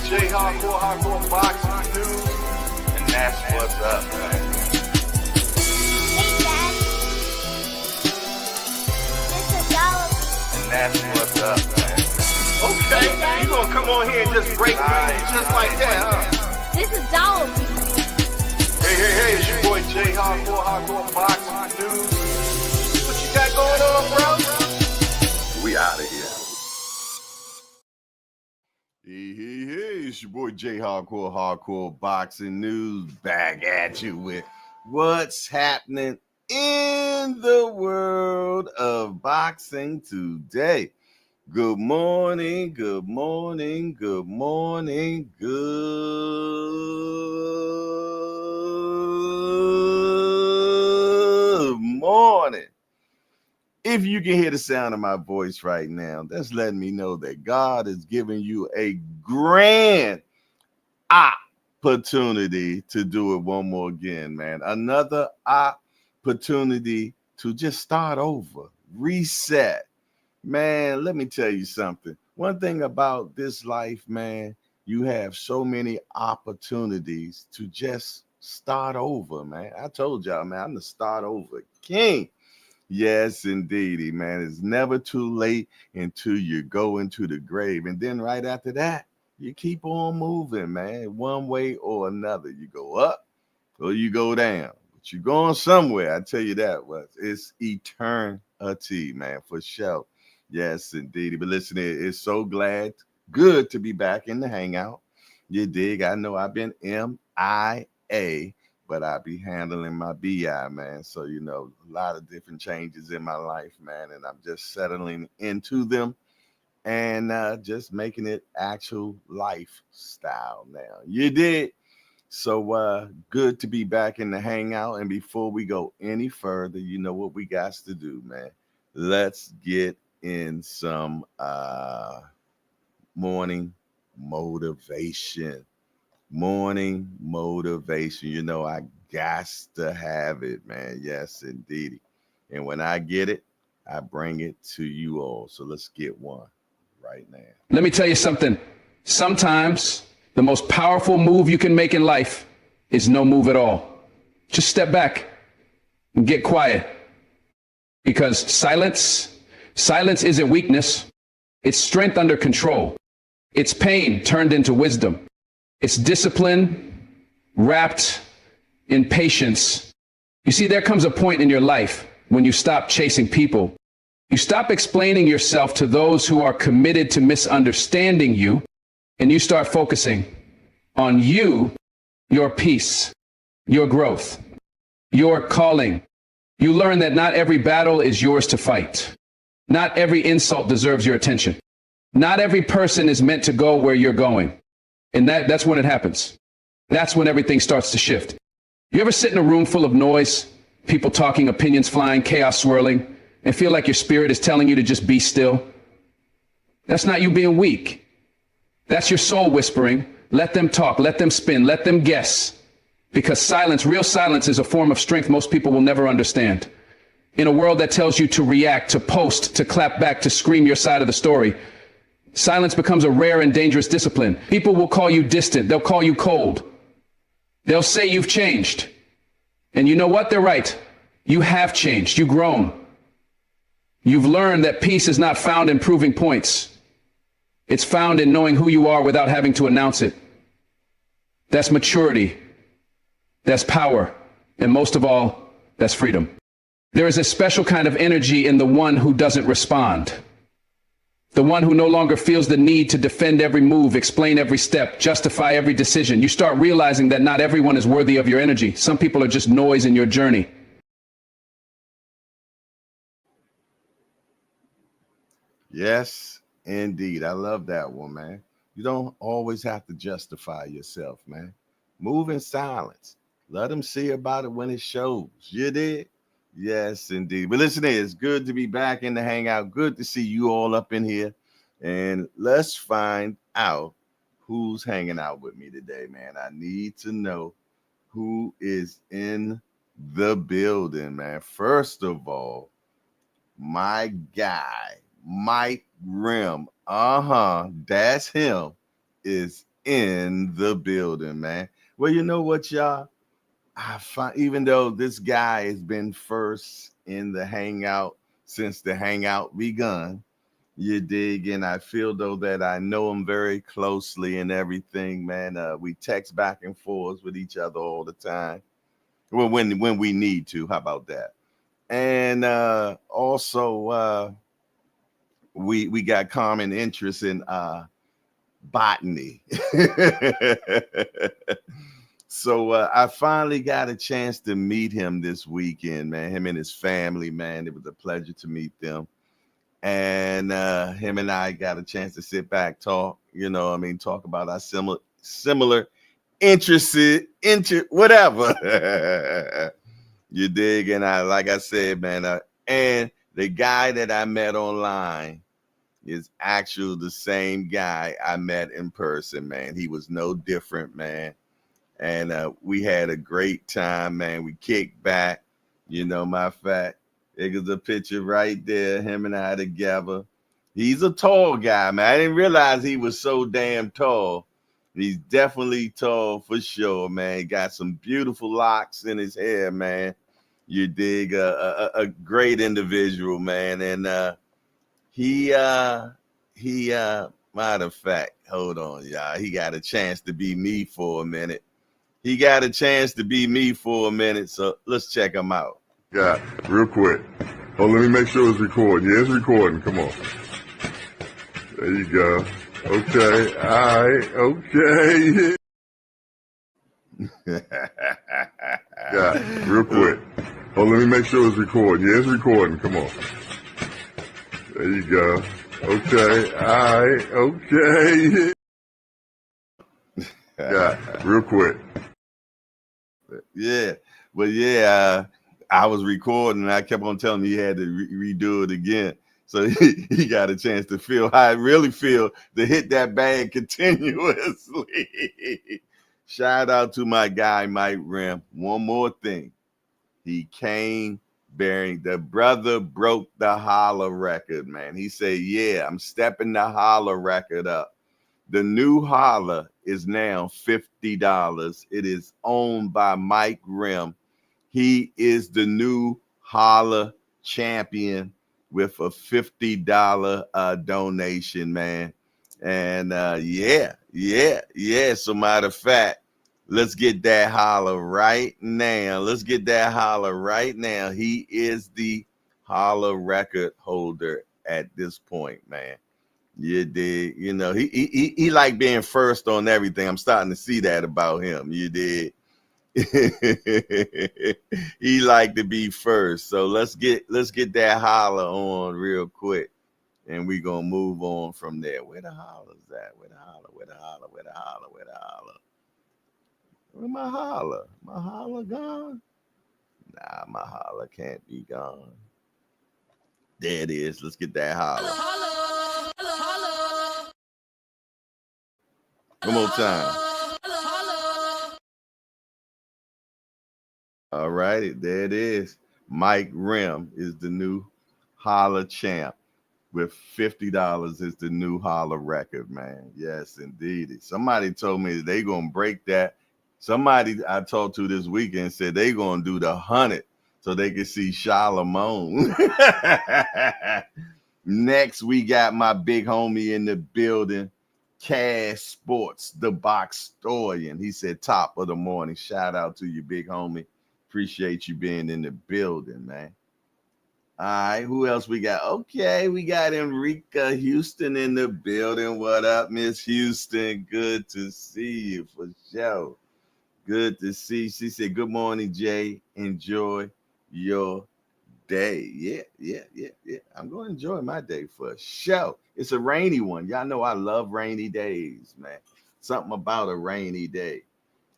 J Hardcore Boxing News, and that's what's up, man. Hey, Dad. It's a dollar. And that's what's up, man. Okay, you gonna come on here and just break news just like that, huh? This is dollar. Hey, it's your boy J Hardcore Boxing News. What you got going on, bro? We out of here. Hey, it's your boy J Hardcore Boxing News, back at you with what's happening in the world of boxing today. Good morning, good morning, good morning, good morning. If you can hear the sound of my voice right now, that's letting me know that God is giving you a grand opportunity to do it one more again, man. Another opportunity to just start over, reset. Man, let me tell you something. One thing about this life, man, you have so many opportunities to just start over, man. I told y'all, man, I'm the start over king. Yes, indeedy, man. It's never too late until you go into the grave. And then right after that, you keep on moving, man, one way or another. You go up or you go down. But you're going somewhere. I tell you that. It's eternity, man, for sure. Yes, indeedy. But listen, it's so good to be back in the hangout. You dig? I know I've been MIA, but I be handling my BI, man. So, a lot of different changes in my life, man. And I'm just settling into them and just making it actual lifestyle now. You did. So good to be back in the hangout. And before we go any further, you know what we got to do, man. Let's get in some morning motivation. Morning motivation. I got to have it, man. Yes, indeed. And when I get it, I bring it to you all. So let's get one right now. Let me tell you something. Sometimes the most powerful move you can make in life is no move at all. Just step back and get quiet. Because silence isn't weakness. It's strength under control. It's pain turned into wisdom. It's discipline wrapped in patience. You see, there comes a point in your life when you stop chasing people. You stop explaining yourself to those who are committed to misunderstanding you, and you start focusing on you, your peace, your growth, your calling. You learn that not every battle is yours to fight. Not every insult deserves your attention. Not every person is meant to go where you're going. And that's when it happens. That's when everything starts to shift. You ever sit in a room full of noise, people talking, opinions flying, chaos swirling, and feel like your spirit is telling you to just be still? That's not you being weak. That's your soul whispering. Let them talk, let them spin, let them guess. Because real silence is a form of strength most people will never understand. In a world that tells you to react, to post, to clap back, to scream your side of the story, silence becomes a rare and dangerous discipline. People will call you distant. They'll call you cold. They'll say you've changed. And you know what? They're right. You have changed. You've grown. You've learned that peace is not found in proving points. It's found in knowing who you are without having to announce it. That's maturity. That's power. And most of all, that's freedom. There is a special kind of energy in the one who doesn't respond. The one who no longer feels the need to defend every move, explain every step, justify every decision. You start realizing that not everyone is worthy of your energy. Some people are just noise in your journey. Yes, indeed. I love that one, man. You don't always have to justify yourself, man. Move in silence. Let them see about it when it shows. You did? Yes, indeed. But listen, it's good to be back in the hangout. Good to see you all up in here. And let's find out who's hanging out with me today, man. I need to know who is in the building, man. First of all, my guy, Mike Rim. That's him, is in the building, man. Well, you know what, y'all? I find even though this guy has been first in the hangout since the hangout begun, you dig, and I feel though that I know him very closely and everything, man. We text back and forth with each other all the time. Well, when we need to, how about that? And also we got common interest in botany. So I finally got a chance to meet him this weekend, man. Him and his family, man. It was a pleasure to meet them. And him and I got a chance to sit back, talk, talk about our similar interested, whatever. You dig? And like I said, man, and the guy that I met online is actually the same guy I met in person, man. He was no different, man. And we had a great time, man. We kicked back. My fact, it was a picture right there, him and I together. He's a tall guy, man. I didn't realize he was so damn tall. He's definitely tall for sure, man. He got some beautiful locks in his hair, man. You dig? A great individual, man. And he matter of fact, hold on, y'all. He got a chance to be me for a minute. So let's check him out. Yeah, real quick. Oh, let me make sure it's recording. Yeah, it's recording. Come on. There you go. Okay. All right. Okay. Yeah, real quick. Oh, let me make sure it's recording. Yeah, it's recording. Come on. There you go. Okay. All right. Okay. Yeah, real quick. Yeah. Well, yeah, I was recording and I kept on telling him he had to redo it again. So he got a chance to feel how I really feel to hit that bag continuously. Shout out to my guy, Mike Rim. One more thing. He came bearing, the brother broke the holler record, man. He said, yeah, I'm stepping the holler record up. The new holler is now $50. It is owned by Mike Rim. He is the new holler champion with a $50 donation, man. And yeah. So matter of fact, let's get that holler right now. He is the holler record holder at this point, man. You did, he like being first on everything. I'm starting to see that about him. You did. He like to be first. So let's get that holler on real quick, and we gonna move on from there. Where the holler's at? Where the holler? Where my holler? My holler gone? Nah, my holler can't be gone. There it is. Let's get that holler. One more time. All righty, there it is. Mike Rim is the new holler champ with $50 is the new holler record, man. Yes, indeed. Somebody told me they gonna break that. Somebody I talked to this weekend said they gonna do the 100 so they can see Charlemagne. Next, we got my big homie in the building, Cash Sports, the box storian. He said, top of the morning. Shout out to you, big homie. Appreciate you being in the building, man. All right, who else we got? Okay, we got Enrica Houston in the building. What up, Miss Houston? Good to see you for sure. Good to see. She said, good morning, Jay. Enjoy your day. Yeah. I'm going to enjoy my day for sure. It's a rainy one. Y'all know I love rainy days, man. Something about a rainy day.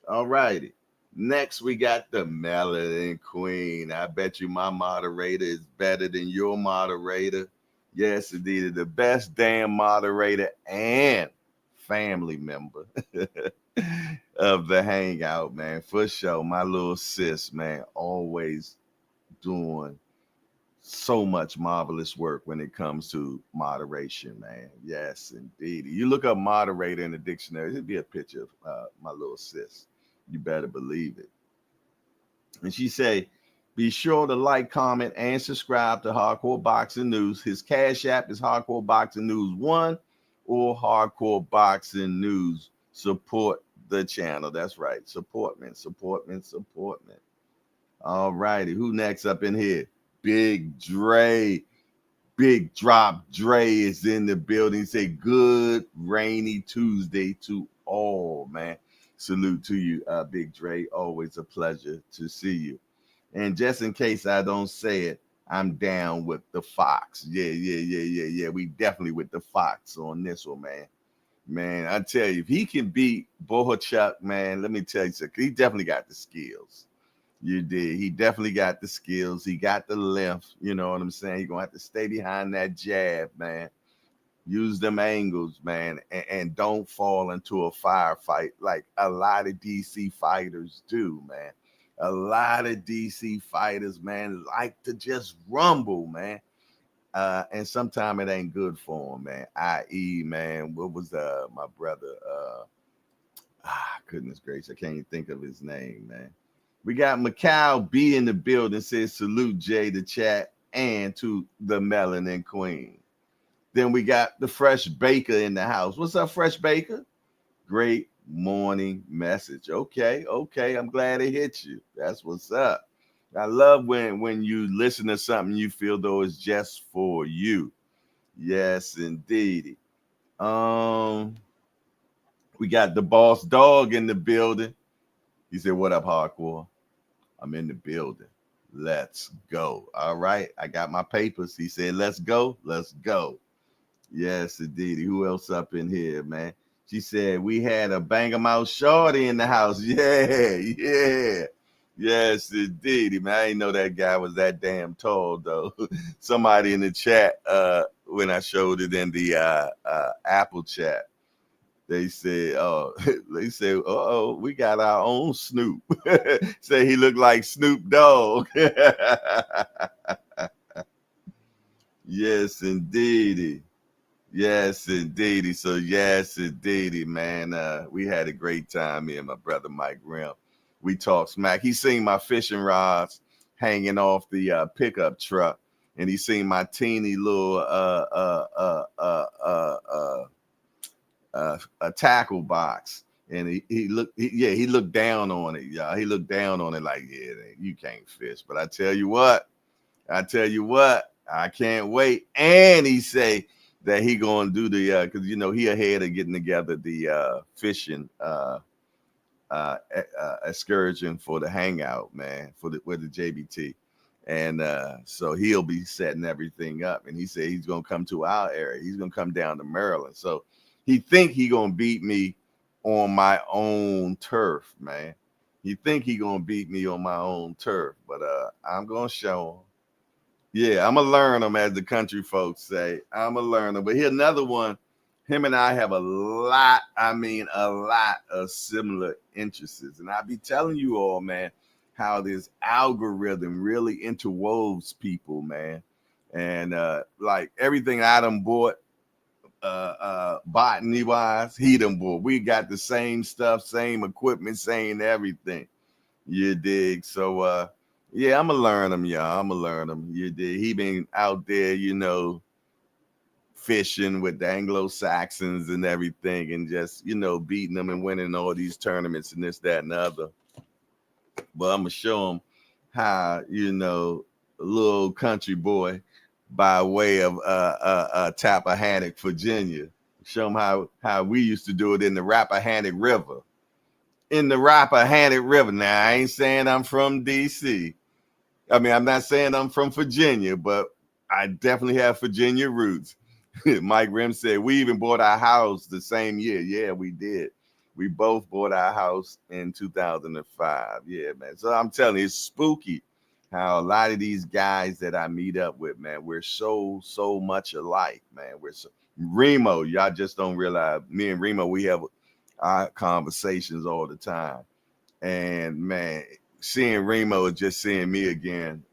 All righty. Next, we got the Melanin Queen. I bet you my moderator is better than your moderator. Yes, indeed. The best damn moderator and family member of the Hangout, man. For sure. My little sis, man, always doing So much marvelous work when it comes to moderation, man. Yes, indeed. You look up moderator in the dictionary, it'd be a picture of my little sis. You better believe it. And she say, be sure to like, comment, and subscribe to Hardcore Boxing News. His cash app is Hardcore Boxing News 1 or Hardcore Boxing News. Support the channel. That's right. Support, man. Support, man. Support, man. All righty. Who next up in here? Big Dre. Big Drop Dre is in the building. Say good rainy Tuesday to all, man. Salute to you, Big Dre. Always a pleasure to see you. And just in case I don't say it, I'm down with the Fox. Yeah. We definitely with the Fox on this one, man. Man, I tell you, if he can beat Bohachuk, man, let me tell you something. He definitely got the skills. You did. He definitely got the skills. He got the length. You know what I'm saying? He's going to have to stay behind that jab, man. Use them angles, man, and don't fall into a firefight like a lot of DC fighters do, man. A lot of DC fighters, man, like to just rumble, man. And sometimes it ain't good for them, man. I.e., man, what was my brother? Goodness gracious, I can't even think of his name, man. We got Mykal B in the building, says salute Jay the chat and to the Melanin Queen. Then we got the Fresh Baker in the house. What's up, Fresh Baker? Great morning message. Okay. I'm glad it hit you. That's what's up. I love when you listen to something you feel though it's just for you. Yes, indeed. We got the boss dog in the building. He said, what up, Hardcore? I'm in the building. Let's go. All right. I got my papers. He said, let's go. Let's go. Yes, indeed. Who else up in here, man? She said, we had a banger mouth shorty in the house. Yeah. Yes, indeed. Man, I didn't know that guy was that damn tall, though. Somebody in the chat, when I showed it in the Apple chat, they said, we got our own Snoop. Say he looked like Snoop Dogg. Yes, indeedy. Yes, indeedy. So, yes, indeedy, man. We had a great time, me and my brother Mike Rim. We talked smack. He seen my fishing rods hanging off the pickup truck, and he seen my teeny little a tackle box, and he looked down on it, y'all. He looked down on it like, yeah, you can't fish. But I tell you what, I can't wait. And he say that he gonna do the because he ahead of getting together the fishing excursion for the hangout, man, with the JBT. And so he'll be setting everything up. And he said he's gonna come to our area. He's gonna come down to Maryland. So he think he gonna beat me on my own turf, man. He think he gonna beat me on my own turf, but I'm gonna show him. Yeah, I'm gonna learn him, as the country folks say. I'm gonna learn him. But here another one. Him and I have a lot of similar interests. And I be telling you all, man, how this algorithm really interwoves people, man. And like everything I done bought, botany wise, he done bought. We got the same stuff, same equipment, same everything. You dig? So yeah, I'm gonna learn him, y'all. I'm gonna learn him. You dig? He been out there, fishing with the Anglo-Saxons and everything, and just beating them and winning all these tournaments and this, that, and the other. But I'm gonna show him how a little country boy by way of Tappahannock, Virginia. Show him how we used to do it in the Rappahannock River. In the Rappahannock River. Now I ain't saying I'm from DC. I mean, I'm not saying I'm from Virginia, but I definitely have Virginia roots. Mike Rim said we even bought our house the same year. Yeah, we did. We both bought our house in 2005. Yeah, man. So I'm telling you, it's spooky how a lot of these guys that I meet up with, man, we're so much alike, man. Remo, y'all just don't realize. Me and Remo, we have our conversations all the time. And man, seeing Remo is just seeing me again.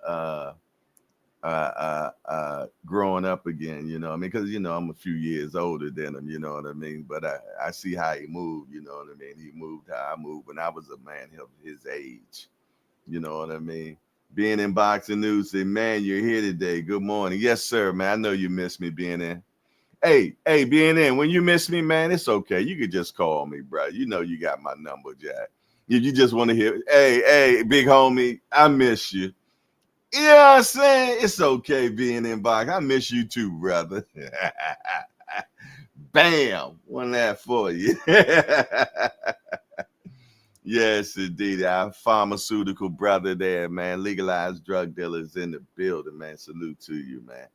growing up again, you know what I mean? Because, you know, I'm a few years older than him, you know what I mean? But I see how he moved, you know what I mean? He moved how I moved when I was a man of his age, you know what I mean? Being in boxing news, say, man, you're here today. Good morning. Yes, sir, man. I know you miss me being in. Hey, being in, when you miss me, man, it's okay. You could just call me, bro. You know you got my number, Jack. You just want to hear, hey, big homie, I miss you. You know what I'm saying? It's okay being in box. I miss you too, brother. Bam. One that for you. Yes, indeed. Our pharmaceutical brother there, man. Legalized drug dealers in the building, man. Salute to you, man.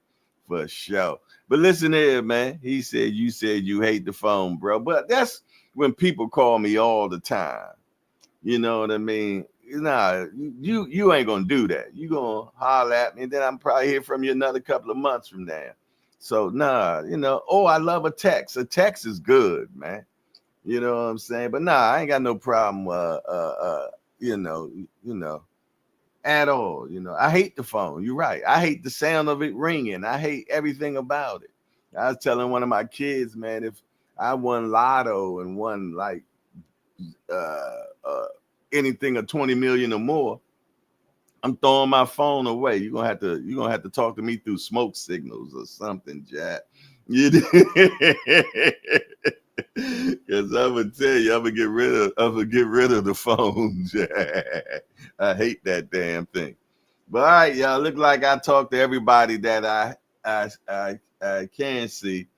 For sure. But listen here, man. He said you hate the phone, bro. But that's when people call me all the time. You know what I mean? Nah, you ain't gonna do that. You gonna holler at me, and then I'm probably hear from you another couple of months from now. So nah, you know. Oh, I love a text. A text is good, man. You know what I'm saying? But nah, I ain't got no problem. You know, at all. You know, I hate the phone. You're right. I hate the sound of it ringing. I hate everything about it. I was telling one of my kids, man, if I won lotto and won like uh, uh, anything of 20 million or more, I'm throwing my phone away. You're gonna have to talk to me through smoke signals or something, Jack. You because I'm gonna tell you, I'm gonna get rid of the phone, Jack. I hate that damn thing. But all right, y'all. Look like I talked to everybody that I can see.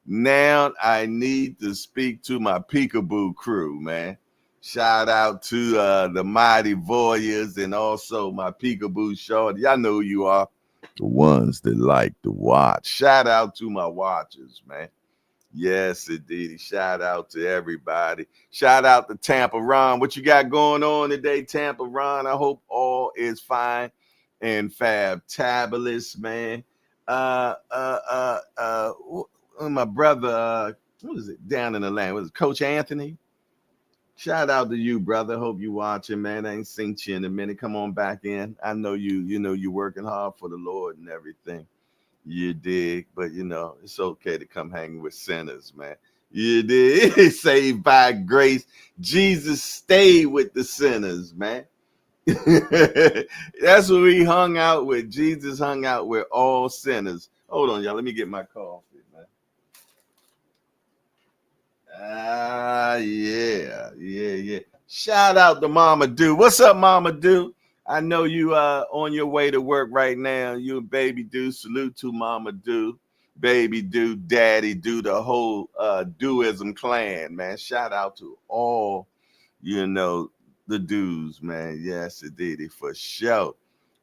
Now I need to speak to my peekaboo crew, man. Shout out to the Mighty Voyeurs and also my peekaboo short. Y'all know who you are. The ones that like to watch. Shout out to my watchers, man. Yes, indeed. Shout out to everybody. Shout out to Tampa Ron. What you got going on today, Tampa Ron? I hope all is fine and fabtabulous, man. My brother, what is it down in the land? Was it Coach Anthony? Shout out to you, brother. Hope you watching, man. I ain't seen you in a minute. Come on back in. I know you're working hard for the Lord and everything. You dig, but you know, it's okay to come hang with sinners, man. You dig? Saved by grace. Jesus stayed with the sinners, man. That's what we hung out with. Jesus hung out with all sinners. Hold on, y'all. Let me get my coffee, man. Yeah. Shout out to Mama Do. What's up, Mama Do? I know you on your way to work right now. You and Baby Do. Salute to Mama Do, Baby Do, Daddy Do, the whole Doism clan, man. Shout out to all, you know, the dudes, man. Yes, indeed, for sure.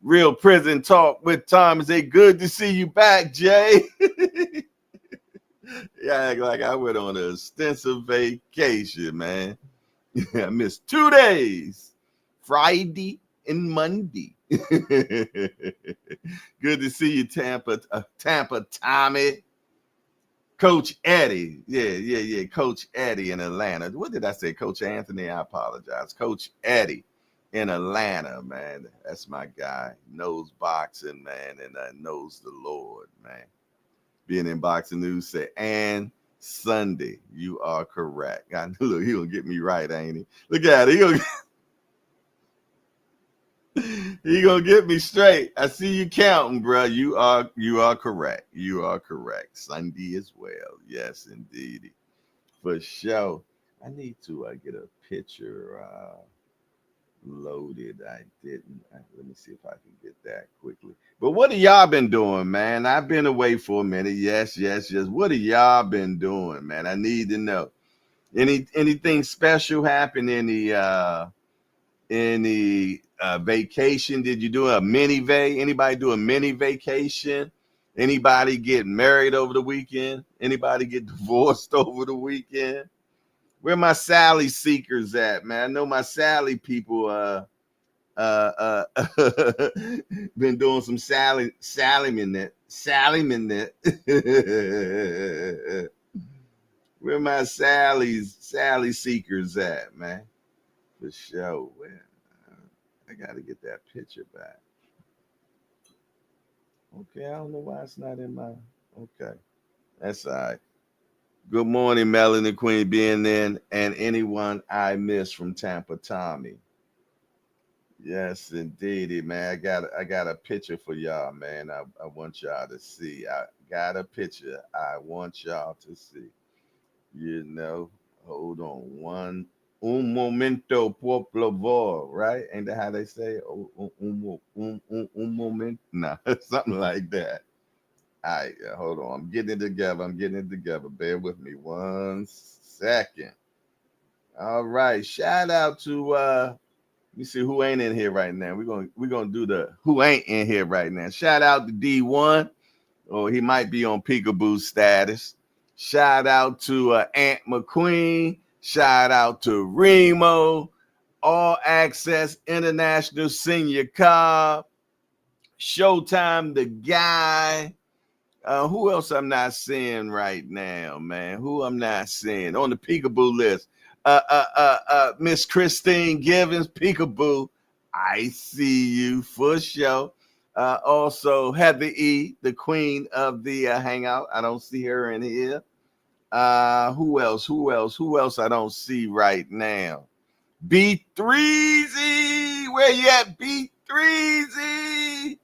Real prison talk with Tom. Is it good to see you back, Jay? Yeah, like I went on an extensive vacation, man. I missed 2 days, Friday and Monday. Good to see you, Tampa Tommy. Coach Eddie. Yeah. Coach Eddie in Atlanta. What did I say? Coach Anthony? I apologize. Coach Eddie in Atlanta, man. That's my guy. Knows boxing, man, and knows the Lord, man. Being in boxing news said, and Sunday, you are correct. I knew he gonna get me right, ain't he? Look at it. He gonna get me straight. I see you counting, bro. You are correct. You are correct. Sunday as well. Yes, indeed. For sure. I need to get a picture loaded. I didn't. Let me see if I can get that quickly. But what have y'all been doing, man? I've been away for a minute. Yes. What have y'all been doing, man? I need to know. Anything special happen in the vacation? Did you do a mini vay? Anybody do a mini vacation? Anybody get married over the weekend? Anybody get divorced over the weekend? Where my Sally seekers at, man? I know my Sally people uh been doing some Sallyman. Where my Sally seekers at, man? For sure. I gotta get that picture back. Okay, I don't know why it's not in my. Okay, that's all right. Good morning, Melanie Queen being in, and anyone I missed from Tampa, Tommy. Yes, indeedy, man. I got a picture for y'all, man. I want y'all to see. I got a picture. I want y'all to see. You know, hold on un momento por favor, right? Ain't that how they say? Un moment, nah, something like that. All right, hold on. I'm getting it together. I'm getting it together. Bear with me 1 second. All right. Shout out to let me see who ain't in here right now. We're gonna do the who ain't in here right now. Shout out to D1. Or he might be on peekaboo status. Shout out to Aunt McQueen. Shout out to Remo. All Access International Senior Cobb. Showtime the guy. Who else I'm not seeing right now, man? Who I'm not seeing on the peekaboo list? Miss Christine Givens, peekaboo. I see you for sure. Also, Heather E, the queen of the hangout. I don't see her in here. Who else? Who else? Who else I don't see right now? B3Z. Where you at, B3Z?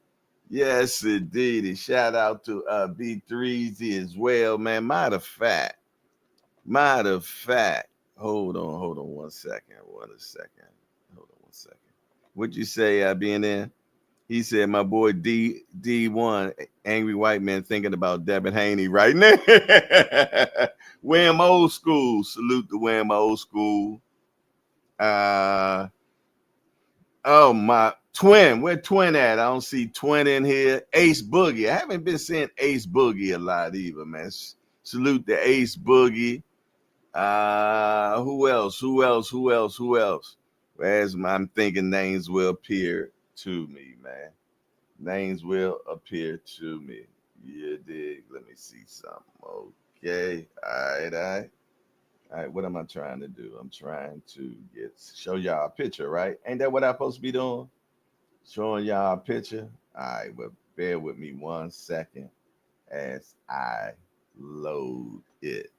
Yes, indeed. Shout out to B3Z as well, man. Matter of fact, hold on 1 second. Hold on 1 second. What'd you say, being in? He said, my boy D1, angry white man thinking about Devin Haney right now. Wham old school. Salute to Wham old school. Oh, my twin. Where twin at? I don't see twin in here. Ace Boogie. I haven't been seeing Ace Boogie a lot either, man. Salute to Ace Boogie. Who else? As I'm thinking names will appear to me, man. Names will appear to me. You dig? Let me see something. Okay. All right. All right, what am I trying to do? I'm trying to show y'all a picture, right? Ain't that what I'm supposed to be doing? Showing y'all a picture. All right, well, bear with me 1 second as I load it.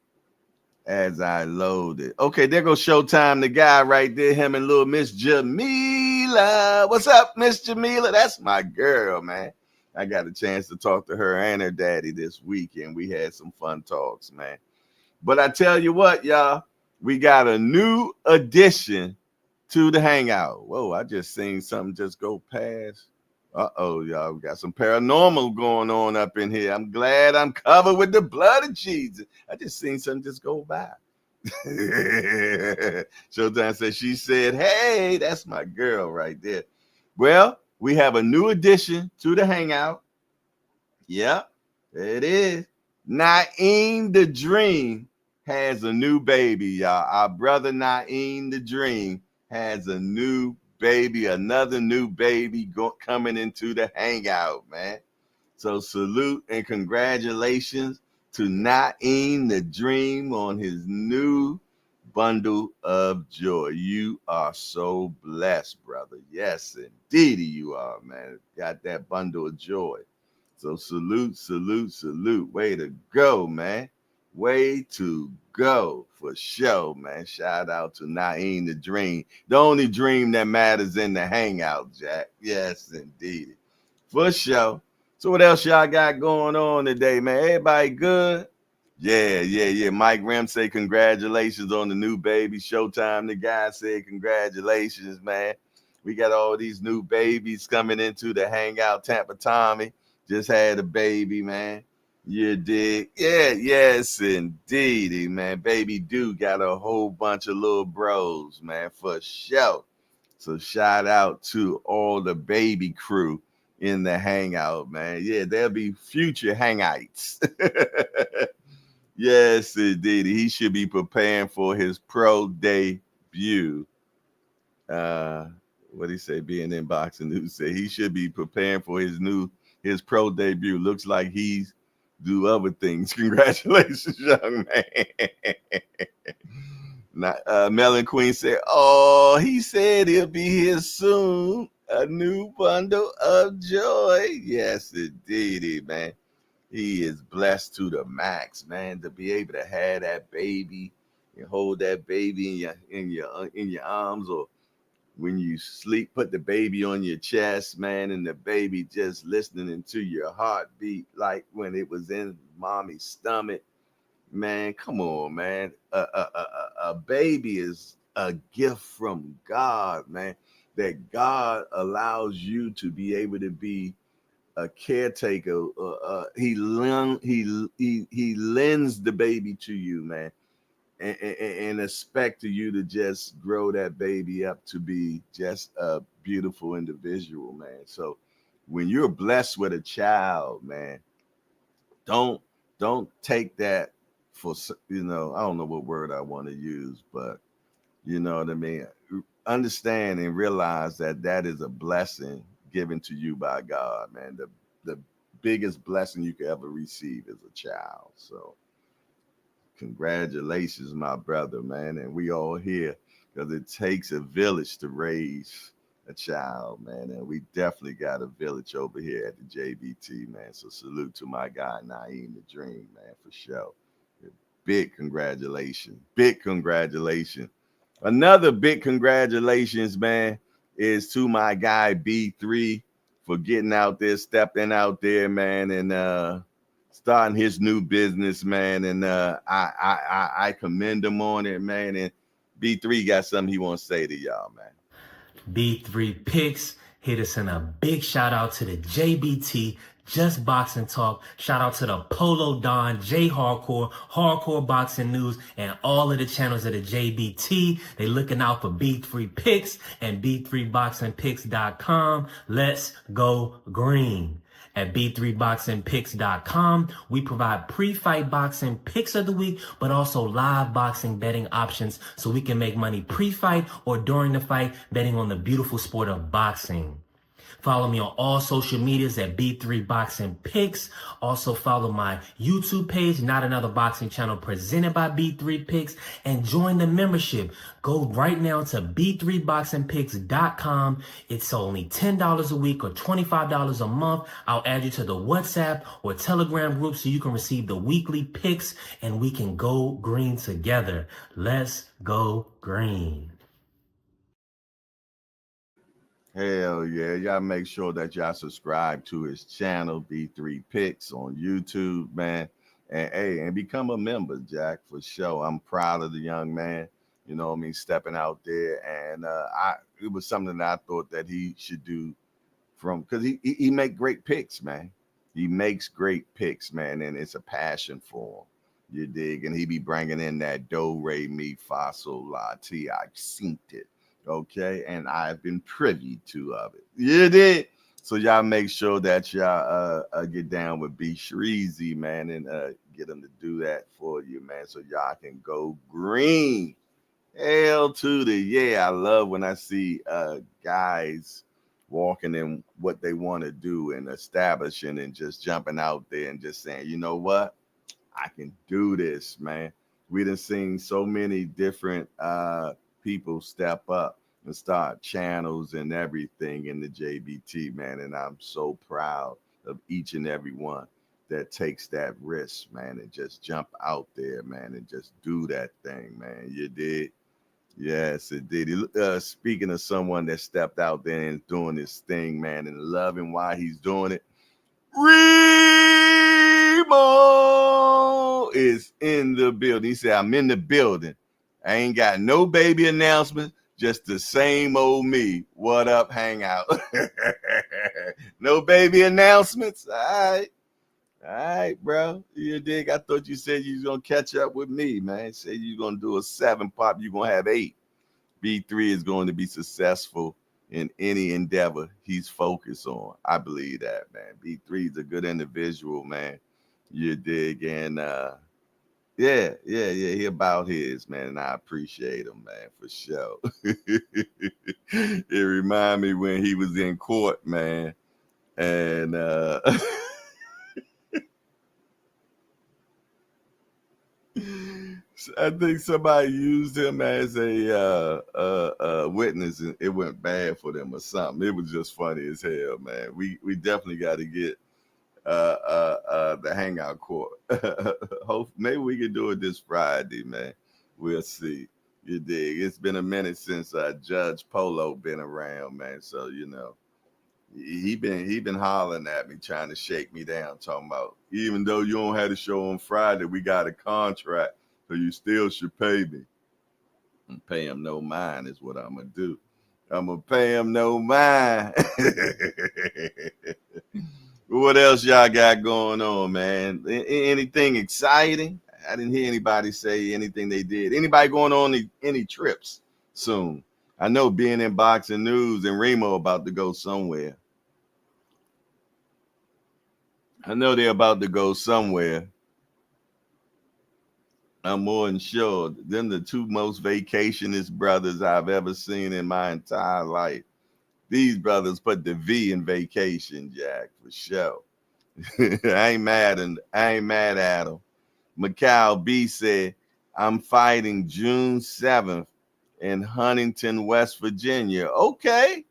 Okay, there goes Showtime, the guy right there, him and little Miss Jamila. What's up, Miss Jamila? That's my girl, man. I got a chance to talk to her and her daddy this weekend. We had some fun talks, man. But I tell you what, y'all, we got a new addition to the hangout. Whoa, I just seen something just go past. Y'all, we got some paranormal going on up in here. I'm glad I'm covered with the blood of Jesus. I just seen something just go by. Showtime said, she said, hey, that's my girl right there. Well, we have a new addition to the hangout. Yep, there it is. Naeem the Dream has a new baby, y'all. Our brother Naeem the Dream has a new baby, another new baby coming into the hangout, man. So salute and congratulations to Naeem the Dream on his new bundle of joy. You are so blessed, brother. Yes, indeed you are, man. Got that bundle of joy. So salute. Way to go, man. Way to go for sure, man. Shout out to Naeem the Dream. The only dream that matters in the hangout, Jack. Yes, indeed. For sure. So what else y'all got going on today, man? Everybody good? Yeah. Mike Rim say congratulations on the new baby. Showtime, the guy said congratulations, man. We got all these new babies coming into the hangout. Tampa Tommy just had a baby, man. You dig? Yeah, yes, indeed, man. Baby do got a whole bunch of little bros, man, for sure. So shout out to all the baby crew in the hangout, man. Yeah, there'll be future hangouts. Yes, indeed. He should be preparing for his pro debut. What he say? Being in boxing news, say he should be preparing for his pro debut. Looks like he's do other things. Congratulations, young man. Now, Melon Queen said, "Oh, he said he'll be here soon." A new bundle of joy. Yes, indeedy, man. He is blessed to the max, man, to be able to have that baby and hold that baby in your arms, or when you sleep, put the baby on your chest, man, and the baby just listening into your heartbeat like when it was in mommy's stomach. Man, come on, man. A baby is a gift from God, man, that God allows you to be able to be a caretaker. He lends the baby to you, man, and expect you to just grow that baby up to be just a beautiful individual, man. So when you're blessed with a child, man, don't don't take that for, I don't know what word I want to use, but you know what I mean. Understand and realize that that is a blessing given to you by God, man. The biggest blessing you could ever receive is a child. So congratulations, my brother, man. And we all here because it takes a village to raise a child, man. And we definitely got a village over here at the JBT, man. So salute to my guy, Naeem the Dream, man, for sure. Big congratulations. Big congratulations. Another big congratulations, man, is to my guy B3 for getting out there, stepping out there, man, and starting his new business, man. And I commend him on it, man. And B3 got something he wants to say to y'all, man. B3 Picks hit us in a big shout out to the JBT, Just Boxing Talk. Shout out to the Polo Don, J Hardcore, Hardcore Boxing News, and all of the channels of the JBT. They looking out for B3 Picks and B3BoxingPicks.com. Let's go green. At B3BoxingPicks.com, we provide pre-fight boxing picks of the week, but also live boxing betting options so we can make money pre-fight or during the fight betting on the beautiful sport of boxing. Follow me on all social medias at B3 Boxing Picks. Also follow my YouTube page, Not Another Boxing Channel, presented by B3 Picks, and join the membership. Go right now to B3BoxingPicks.com. It's only $10 a week or $25 a month. I'll add you to the WhatsApp or Telegram group so you can receive the weekly picks and we can go green together. Let's go green. Hell yeah. Y'all make sure that y'all subscribe to his channel, B3 Picks on YouTube, man. And hey, and become a member, Jack, for sure. I'm proud of the young man, you know what I mean, stepping out there. And it was something that I thought that he should do because he make great picks, man. He makes great picks, man, and it's a passion for him. You dig? And he be bringing in that do, re, mi, fa, sol, la, ti. I've seen it. Okay, and I've been privy to of it. You did. So y'all make sure that y'all get down with B Shreezy, man, and get them to do that for you, man, so y'all can go green. Hell to the yeah. I love when I see guys walking in what they want to do and establishing and just jumping out there and just saying, you know what, I can do this, man. We done seen so many different people step up and start channels and everything in the JBT, man. And I'm so proud of each and every one that takes that risk, man, and just jump out there, man, and just do that thing, man. You did? Yes, it did. Speaking of someone that stepped out there and doing this thing, man, and loving why he's doing it, Remo is in the building. He said, I'm in the building. I ain't got no baby announcements, just the same old me. What up, hangout? No baby announcements? All right, bro. You dig? I thought you said you was going to catch up with me, man. Say you're going to do a 7 pop. You're going to have 8. B3 is going to be successful in any endeavor he's focused on. I believe that, man. B3 is a good individual, man. You dig? And yeah, he about his, man, and I appreciate him, man, for sure. It remind me when he was in court, man, and I think somebody used him as a witness, and it went bad for them or something. It was just funny as hell, man. We definitely got to get the hangout court. Hope maybe we can do it this Friday, man. We'll see. You dig? It's been a minute since Judge Polo been around, man. So you know, he been hollering at me, trying to shake me down, talking about even though you don't have the show on Friday, we got a contract, so you still should pay me. And pay him no mind is what I'm gonna do. I'm gonna pay him no mind. What else y'all got going on, man? Anything exciting? I didn't hear anybody say anything they did. Anybody going on any trips soon? I know being in boxing news and Remo about to go somewhere. I know they're about to go somewhere. I'm more than sure. Them the two most vacationist brothers I've ever seen in my entire life. These brothers put the V in vacation, Jack, for sure. I ain't mad at them. Mykal B said, I'm fighting June 7th in Huntington, West Virginia. Okay.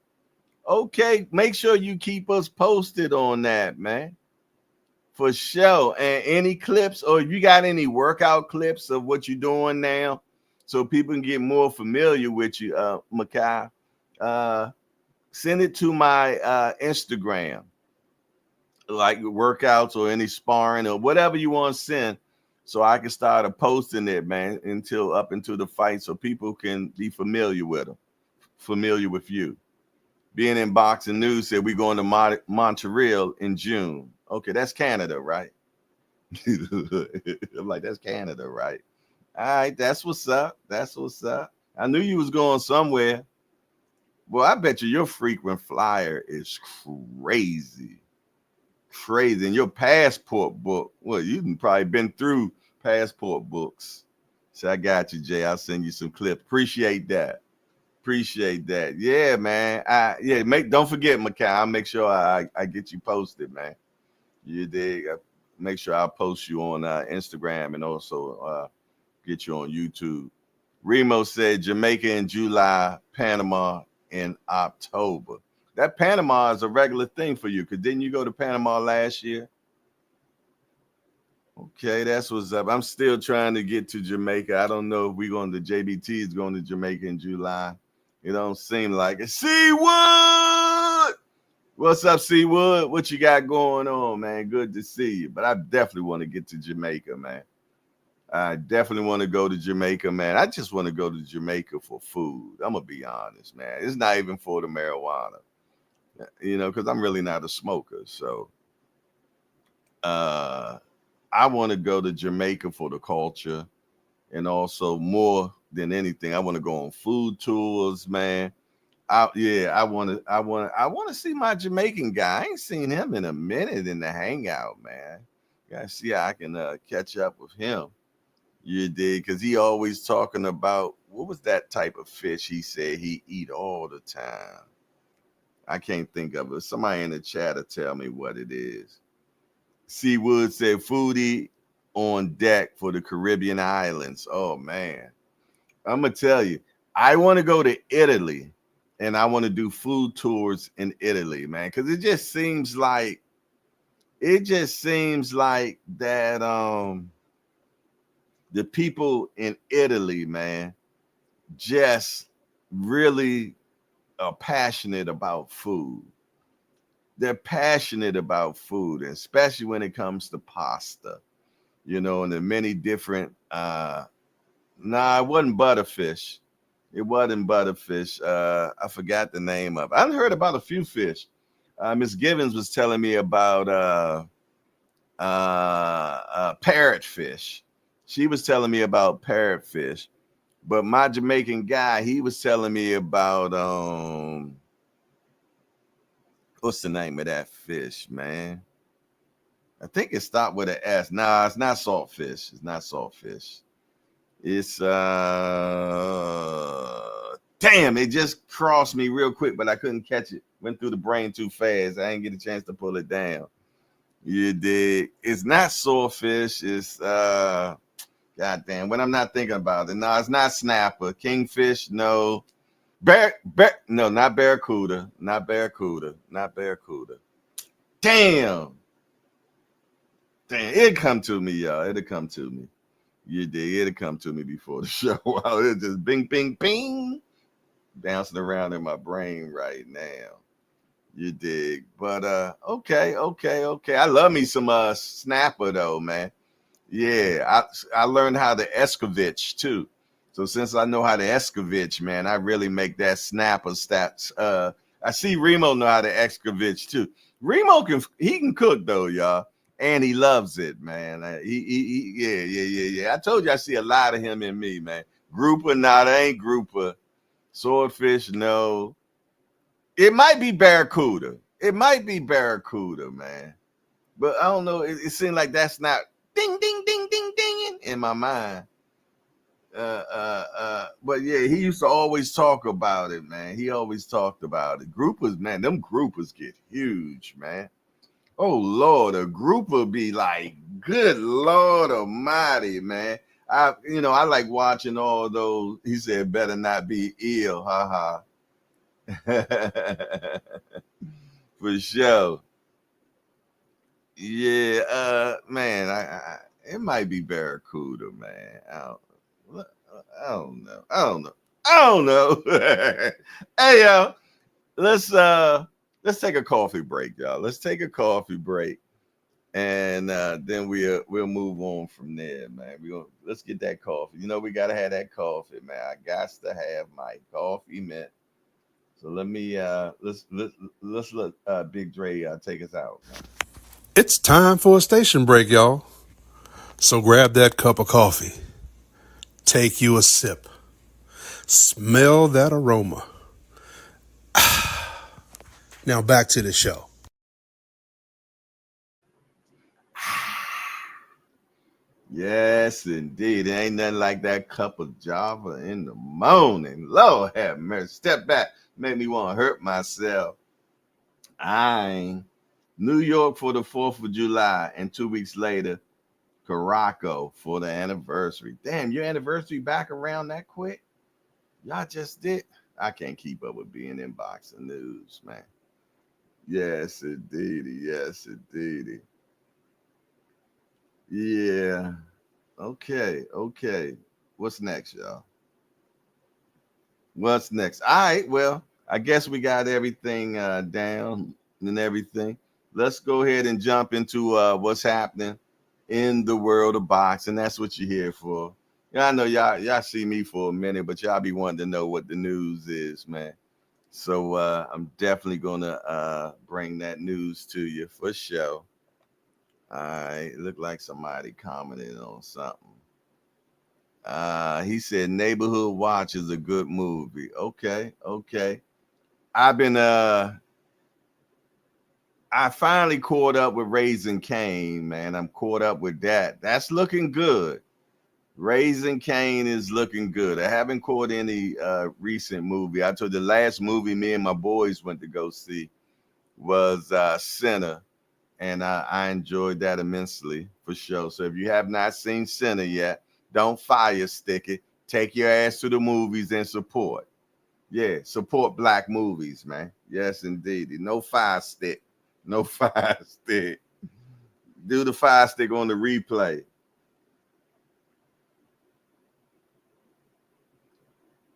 Make sure you keep us posted on that, man. For sure. And any clips, or you got any workout clips of what you're doing now so people can get more familiar with you, Mykal, send it to my Instagram, like workouts or any sparring or whatever you want to send, so I can start posting it, man, up until the fight, so people can be familiar with them, familiar with you. Being in boxing news said we're going to Montreal in June. Okay, that's Canada, right? I'm like, that's Canada, right? All right, that's what's up. I knew you was going somewhere. Well, I bet you your frequent flyer is crazy. And your passport book, well, you've probably been through passport books. So I got you, Jay. I'll send you some clips. Appreciate that. Yeah, man. Don't forget, Mykal. I'll make sure I get you posted, man. You dig? Make sure I post you on Instagram and also get you on YouTube. Remo said Jamaica in July, Panama in October. That Panama is a regular thing for you, because didn't you go to Panama last year? Okay, that's what's up. I'm still trying to get to Jamaica. I don't know if JBT is going to Jamaica in July. It don't seem like it. Seawood! What's up, Seawood? What you got going on, man? Good to see you. But I definitely want to get to Jamaica, man. I definitely want to go to Jamaica, man. I just want to go to Jamaica for food. I'm going to be honest, man. It's not even for the marijuana, because I'm really not a smoker. So I want to go to Jamaica for the culture, and also more than anything, I want to go on food tours, man. I want to see my Jamaican guy. I ain't seen him in a minute in the hangout, man. Gotta see how I can catch up with him. You did, because he always talking about, what was that type of fish he said he eat all the time? I can't think of it. Somebody in the chat will tell me what it is. Seawood said foodie on deck for the Caribbean islands. Oh, man. I'm going to tell you, I want to go to Italy, and I want to do food tours in Italy, man, because it just seems like that the people in Italy, man, just really are passionate about food. They're passionate about food, especially when it comes to pasta, and the many different, it wasn't butterfish. It wasn't butterfish. I forgot the name of it. I heard about a few fish. Miss Givens was telling me about parrotfish. She was telling me about parrotfish. But my Jamaican guy, he was telling me about what's the name of that fish, man? I think it stopped with an S. Nah, it's not saltfish. It's damn, it just crossed me real quick, but I couldn't catch it. Went through the brain too fast. I didn't get a chance to pull it down. You dig? It's not saltfish. It's Goddamn, when I'm not thinking about it. No, it's not snapper. Kingfish, no. No, not barracuda. Not barracuda. Not barracuda. Damn. Damn, it'll come to me, y'all. It'll come to me. You dig? It'll come to me before the show. It'll just bing, bing, bing. Bouncing around in my brain right now. You dig? But okay. I love me some snapper though, man. Yeah, I learned how to escovitch too. So since I know how to escovitch, man, I really make that snapper stats. I see Remo know how to escovitch too. Remo can cook though, y'all, and he loves it, man. Yeah. I told you I see a lot of him in me, man. Grouper, nah, that ain't grouper. Swordfish, no. It might be barracuda. It might be barracuda, man. But I don't know. It seems like that's not ding, ding, ding, ding, ding in my mind. But yeah, he used to always talk about it, man. He always talked about it. Groupers, man, them groupers get huge, man. Oh Lord, a grouper be like, good Lord Almighty, man. I like watching all those. He said, better not be ill, haha. For sure. Yeah, man, it might be barracuda, man. I don't know. Hey, yo, let's take a coffee break, y'all. Let's take a coffee break, and then we'll move on from there, man. Let's get that coffee. We gotta have that coffee, man. I got to have my coffee, man. So let me let's let Big Dre take us out. It's time for a station break, y'all. So grab that cup of coffee. Take you a sip. Smell that aroma. Now back to the show. Yes, indeed. It ain't nothing like that cup of Java in the morning. Lord have mercy. Step back. Make me want to hurt myself. New York for the 4th of July, and 2 weeks later, Caraco for the anniversary. Damn, your anniversary back around that quick? Y'all just did? I can't keep up with being in boxing news, man. Yes, indeedy. Yes, indeedy. Yeah. Okay. What's next, y'all? What's next? All right. Well, I guess we got everything down and everything. Let's go ahead and jump into what's happening in the world of boxing. That's what you're here for. Yeah, I know y'all see me for a minute, but y'all be wanting to know what the news is, man. So I'm definitely gonna bring that news to you for sure. All right, it looked like somebody commented on something. He said Neighborhood Watch is a good movie. Okay. I've been I finally caught up with Raising Cain, man. I'm caught up with that. That's looking good. Raising Cain is looking good. I haven't caught any recent movie. I told you the last movie me and my boys went to go see was Sinner, and I enjoyed that immensely for sure. So if you have not seen Sinner yet, don't fire stick it. Take your ass to the movies and support. Yeah, support black movies, man. Yes, indeed. No fire stick. No fire stick. Do the fire stick on the replay.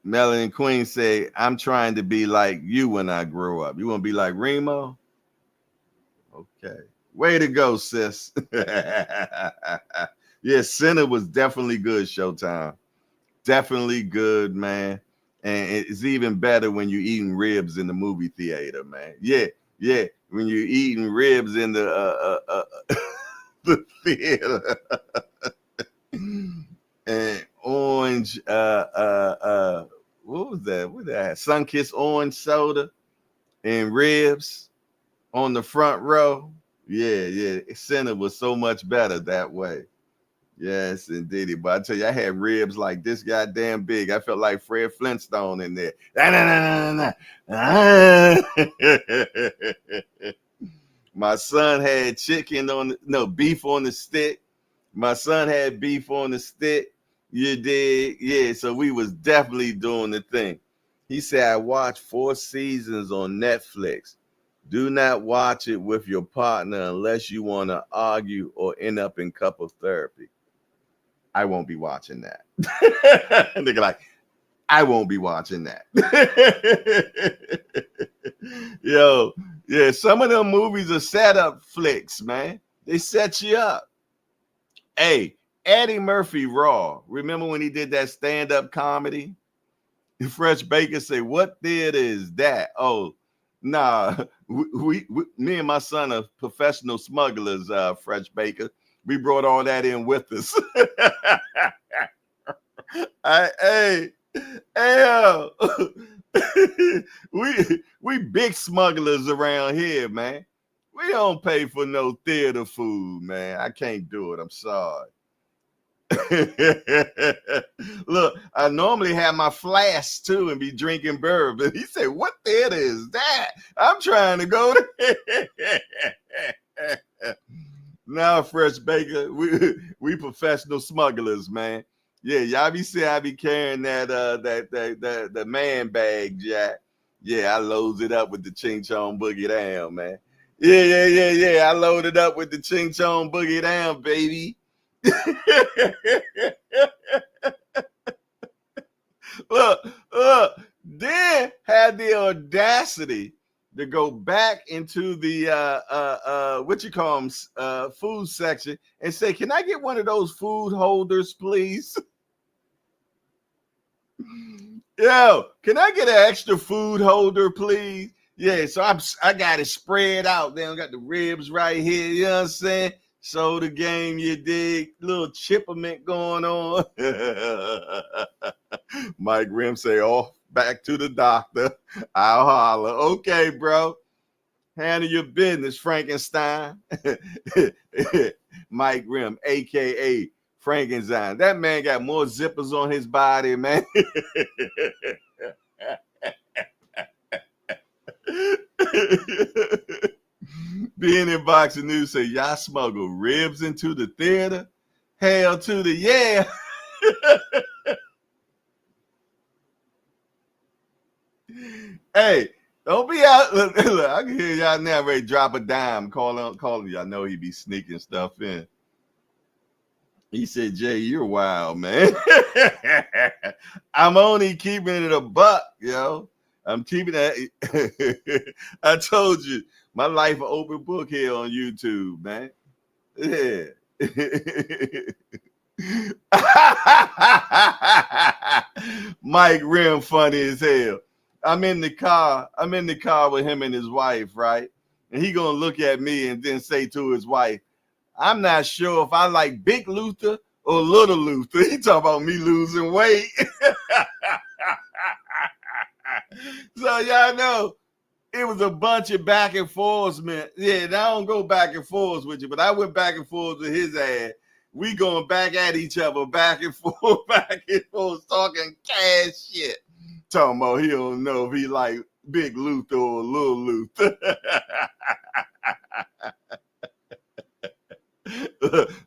Melanie Queen say, I'm trying to be like you when I grow up. You want to be like Remo? Okay. Way to go, sis. Yeah, Sinner was definitely good, Showtime. Definitely good, man. And it's even better when you're eating ribs in the movie theater, man. Yeah. When you're eating ribs in the the theater. And orange, what was that? What did I have? Sunkissed orange soda and ribs on the front row. Yeah. Center was so much better that way. Yes, indeed. But I tell you, I had ribs like this goddamn big. I felt like Fred Flintstone in there. My son had beef on the stick. My son had beef on the stick. You did? Yeah, so we was definitely doing the thing. He said, I watched 4 seasons on Netflix. Do not watch it with your partner unless you want to argue or end up in couple therapy. I won't be watching that. Nigga like, I won't be watching that. Yo, yeah, some of them movies are setup flicks, man. They set you up. Hey, Eddie Murphy Raw. Remember when he did that stand-up comedy? Fresh Baker say, what theater is that? Oh, nah. We me and my son are professional smugglers, Fresh Baker. We brought all that in with us. Hey, we big smugglers around here, man. We don't pay for no theater food, man. I can't do it. I'm sorry. Look, I normally have my flask too and be drinking bourbon. He said, what theater is that? I'm trying to go to now, Fresh Baker. We professional smugglers, man. Yeah, y'all be saying I be carrying that man bag, Jack. Yeah, I loads it up with the ching chong boogie down, man. Yeah. I loaded up with the ching chong boogie down, baby. look, then had the audacity to go back into the what you call them food section and say, "Can I get one of those food holders, please?" Yo, can I get an extra food holder, please? Yeah, so I got it spread out. Then I got the ribs right here. You know what I'm saying? So the game, you dig, little chipperment going on. Mike Grimm say, "Oh, back to the doctor. I'll holler." Okay, bro. Handle your business, Frankenstein. Mike Grimm, aka Frankenstein. That man got more zippers on his body, man. Being in boxing news say y'all smuggle ribs into the theater. Hell to the yeah. Hey, don't be out. Look, I can hear y'all now ready to drop a dime. Calling y'all know he be sneaking stuff in. He said, Jay, you're wild, man. I'm only keeping it a buck, yo. I'm keeping that. I told you, my life an open book here on YouTube, man. Yeah. Mike Rim funny as hell. I'm in the car with him and his wife, right? And he gonna look at me and then say to his wife, I'm not sure if I like Big Luther or Little Luther. He talking about me losing weight. So y'all know it was a bunch of back and forths, man. Yeah, and I don't go back and forths with you, but I went back and forth with his ass. We going back at each other, back and forth, talking cash shit. Talking about he don't know if he like Big Luther or Little Luther.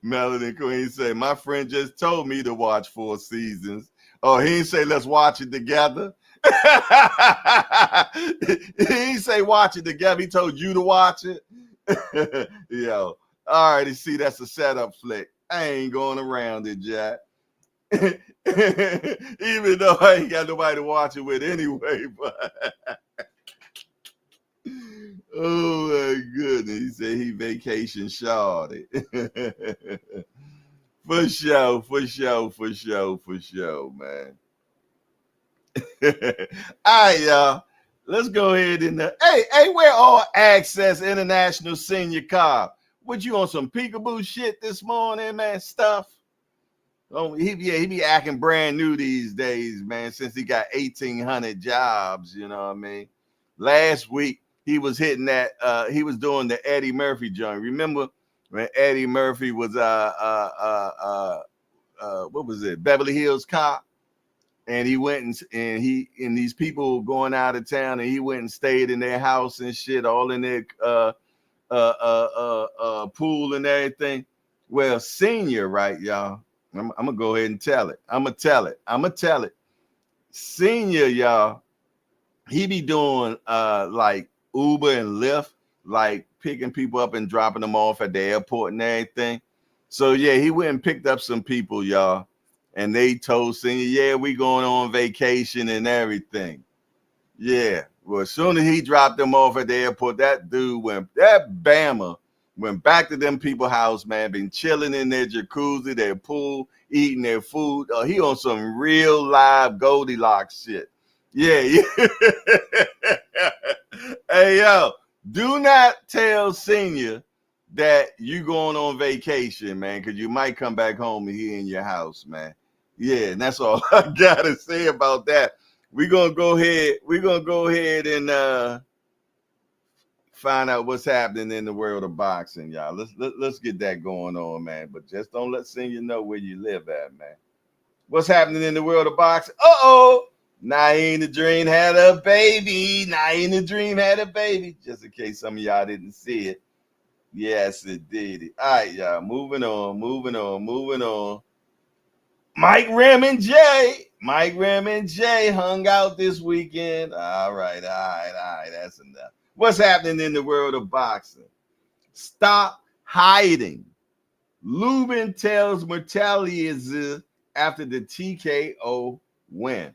Melody Queen say, my friend just told me to watch 4 seasons. Oh, he didn't say let's watch it together. He didn't say watch it together. He told you to watch it. Yo, all right, you see, that's a setup flick. I ain't going around it, Jack. Even though I ain't got nobody to watch it with anyway, but oh my goodness. He said he vacation shorty. For sure, man. All right, y'all. Let's go ahead and hey, we're all access international senior car. What you on some peekaboo shit this morning, man? Stuff. Oh, he be acting brand new these days, man, since he got 1,800 jobs, you know what I mean? Last week, he was hitting that, he was doing the Eddie Murphy joint. Remember when Eddie Murphy was, what was it, Beverly Hills Cop? And he went and these people going out of town, and he went and stayed in their house and shit, all in their pool and everything. Well, Senior, right, y'all? I'm gonna go ahead and tell it. I'm gonna tell it. Senior, y'all, he be doing like Uber and Lyft, like picking people up and dropping them off at the airport and everything. So yeah, he went and picked up some people, y'all, and they told Senior, yeah, we going on vacation and everything. Yeah. Well, as soon as he dropped them off at the airport, that Bama went back to them people's house, man, been chilling in their jacuzzi, their pool, eating their food. He on some real live Goldilocks shit. Yeah, yeah. Hey, yo, do not tell Senior that you going on vacation, man, because you might come back home and he in your house, man. Yeah, and that's all I gotta say about that. We're gonna go ahead and find out what's happening in the world of boxing, y'all. Let's get that going on, man. But just don't let Senior know where you live at, man. What's happening in the world of boxing? Naeem the Dream had a baby. Naeem the Dream had a baby. Just in case some of y'all didn't see it. Yes, it did. All right, y'all. Moving on. Mike Rim and Jay hung out this weekend. All right. That's enough. What's happening in the world of boxing? Stop hiding. Lubin tells Mertalius after the TKO win.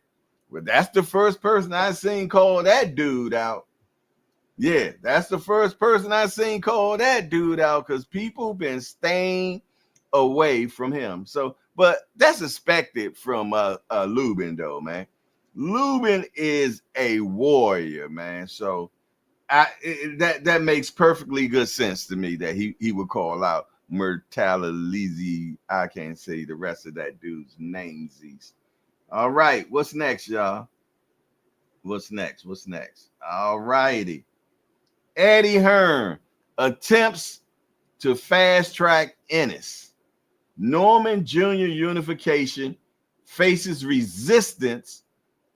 Well, that's the first person I seen call that dude out. Yeah, that's the first person I seen call that dude out because people been staying away from him. So, but that's expected from Lubin, though, man. Lubin is a warrior, man. So that makes perfectly good sense to me that he would call out Mertalizi. I can't say the rest of that dude's names. All right, what's next, y'all? What's next? All righty. Eddie Hearn attempts to fast track Ennis. Norman Jr. unification faces resistance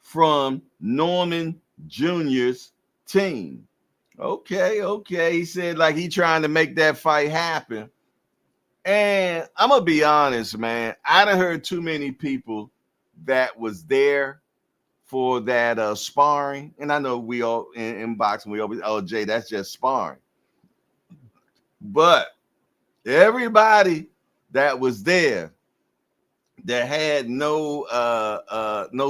from Norman Jr.'s team. Okay. He said like he trying to make that fight happen. And I'm going to be honest, man. I done heard too many people that was there for that sparring. And I know we all in boxing, we always, oh, Jay, that's just sparring. But everybody that was there that had no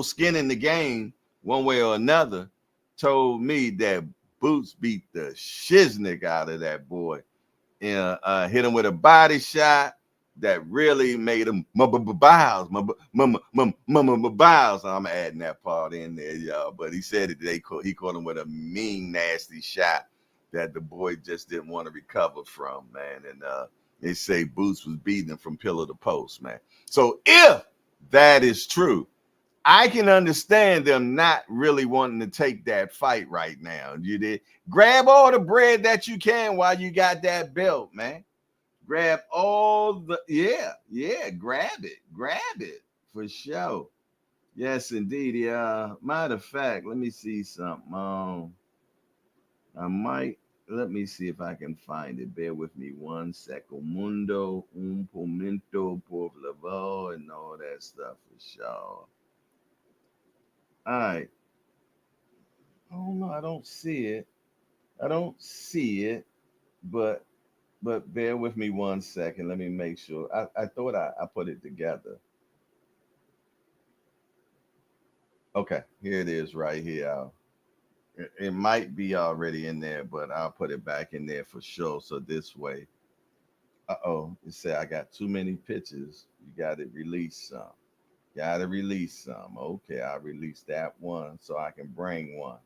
skin in the game one way or another told me that Boots beat the shiznick out of that boy and hit him with a body shot that really made him bows. I'm adding that part in there, y'all. But he said it. He caught him with a mean, nasty shot that the boy just didn't want to recover from, man. And they say Boots was beating him from pillar to post, man. So if that is true, I can understand them not really wanting to take that fight right now. You did grab all the bread that you can while you got that belt, man. Grab all the grab it for sure. Yes, indeed. Yeah. Matter of fact, let me see something. Let me see if I can find it. Bear with me 1 second. Mundo, un momento, por favor, and all that stuff for sure. All right. Oh no, I don't see it. But bear with me 1 second. Let me make sure. I thought I put it together. Okay, here it is right here. It might be already in there, but I'll put it back in there for sure. So this way. It said I got too many pictures. You got to release some. Okay, I'll release that one so I can bring one.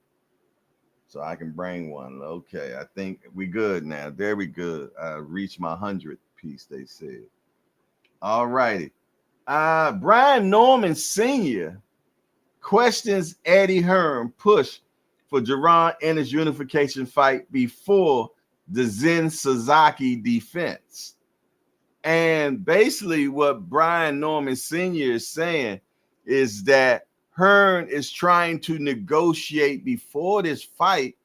Okay, I think we good now. Very good. I reached my 100th piece, they said. All righty. Brian Norman Sr. questions Eddie Hearn push for Jaron Ennis unification fight before the Zen Sasaki defense. And basically what Brian Norman Sr. is saying is that Hearn is trying to negotiate before this fight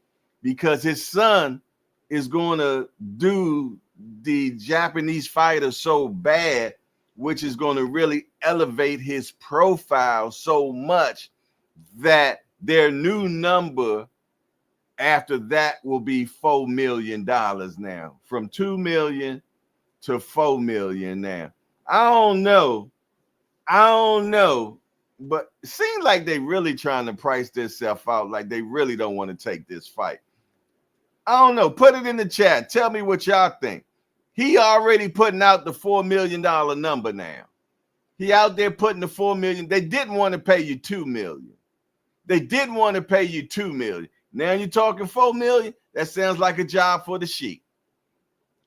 because his son is going to do the Japanese fighter so bad which is going to really elevate his profile so much that their new number after that will be $4 million now, from 2 million to 4 million now. I don't know, but it seems like they really trying to price themselves out, like they really don't want to take this fight. I don't know. Put it in the chat. Tell me what y'all think. He already putting out the $4 million number now. He out there putting the 4 million. They didn't want to pay you 2 million. They didn't want to pay you 2 million. Now you're talking 4 million. That sounds like a job for the Sheik.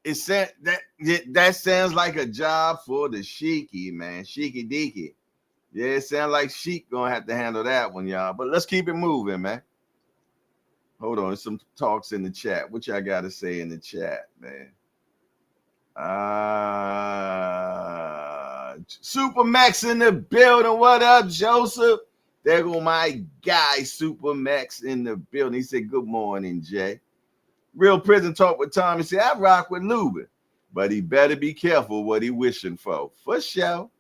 That sounds like a job for the Sheiky, man. Sheiky deaky. Yeah, it sounds like Sheik gonna have to handle that one, y'all. But let's keep it moving, man. Hold on, there's some talks in the chat. What y'all got to say in the chat, man? Supermax in the building. What up, Joseph? There go my guy, Supermax in the building. He said, good morning, Jay. Real Prison Talk with Tommy said, I rock with Lubin, but he better be careful what he wishing for. For sure.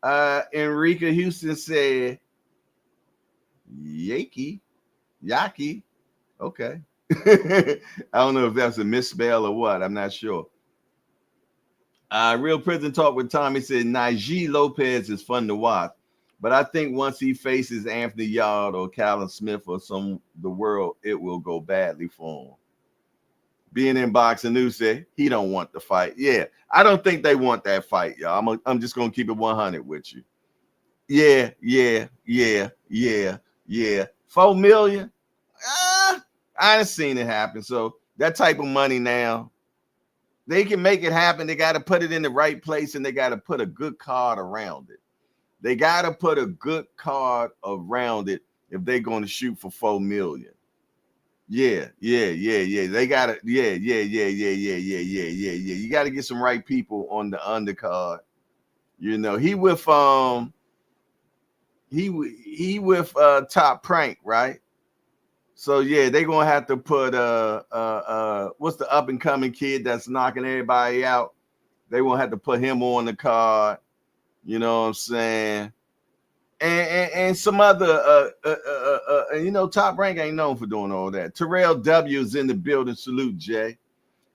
Enrica Houston said, Yaki. Okay. I don't know if that's a misspell or what. I'm not sure. Real Prison Talk with Tommy said, Najee Lopez is fun to watch, but I think once he faces Anthony Yard or Callum Smith or the world, it will go badly for him. Being in boxing news said he don't want the fight. Yeah, I don't think they want that fight, y'all. I'm just gonna keep it 100 with you. Yeah. 4 million. I ain't seen it happen. So that type of money now, they can make it happen. They got to put it in the right place, and they got to put a good card around it. They got to put a good card around it if they're going to shoot for 4 million. Yeah. They got to, yeah. You got to get some right people on the undercard. You know, he with Top Prank, right? So yeah, they're gonna have to put what's the up and coming kid that's knocking everybody out? They won't have to put him on the card, you know what I'm saying? And some other Top Rank ain't known for doing all that. Terrell W is in the building. Salute, Jay.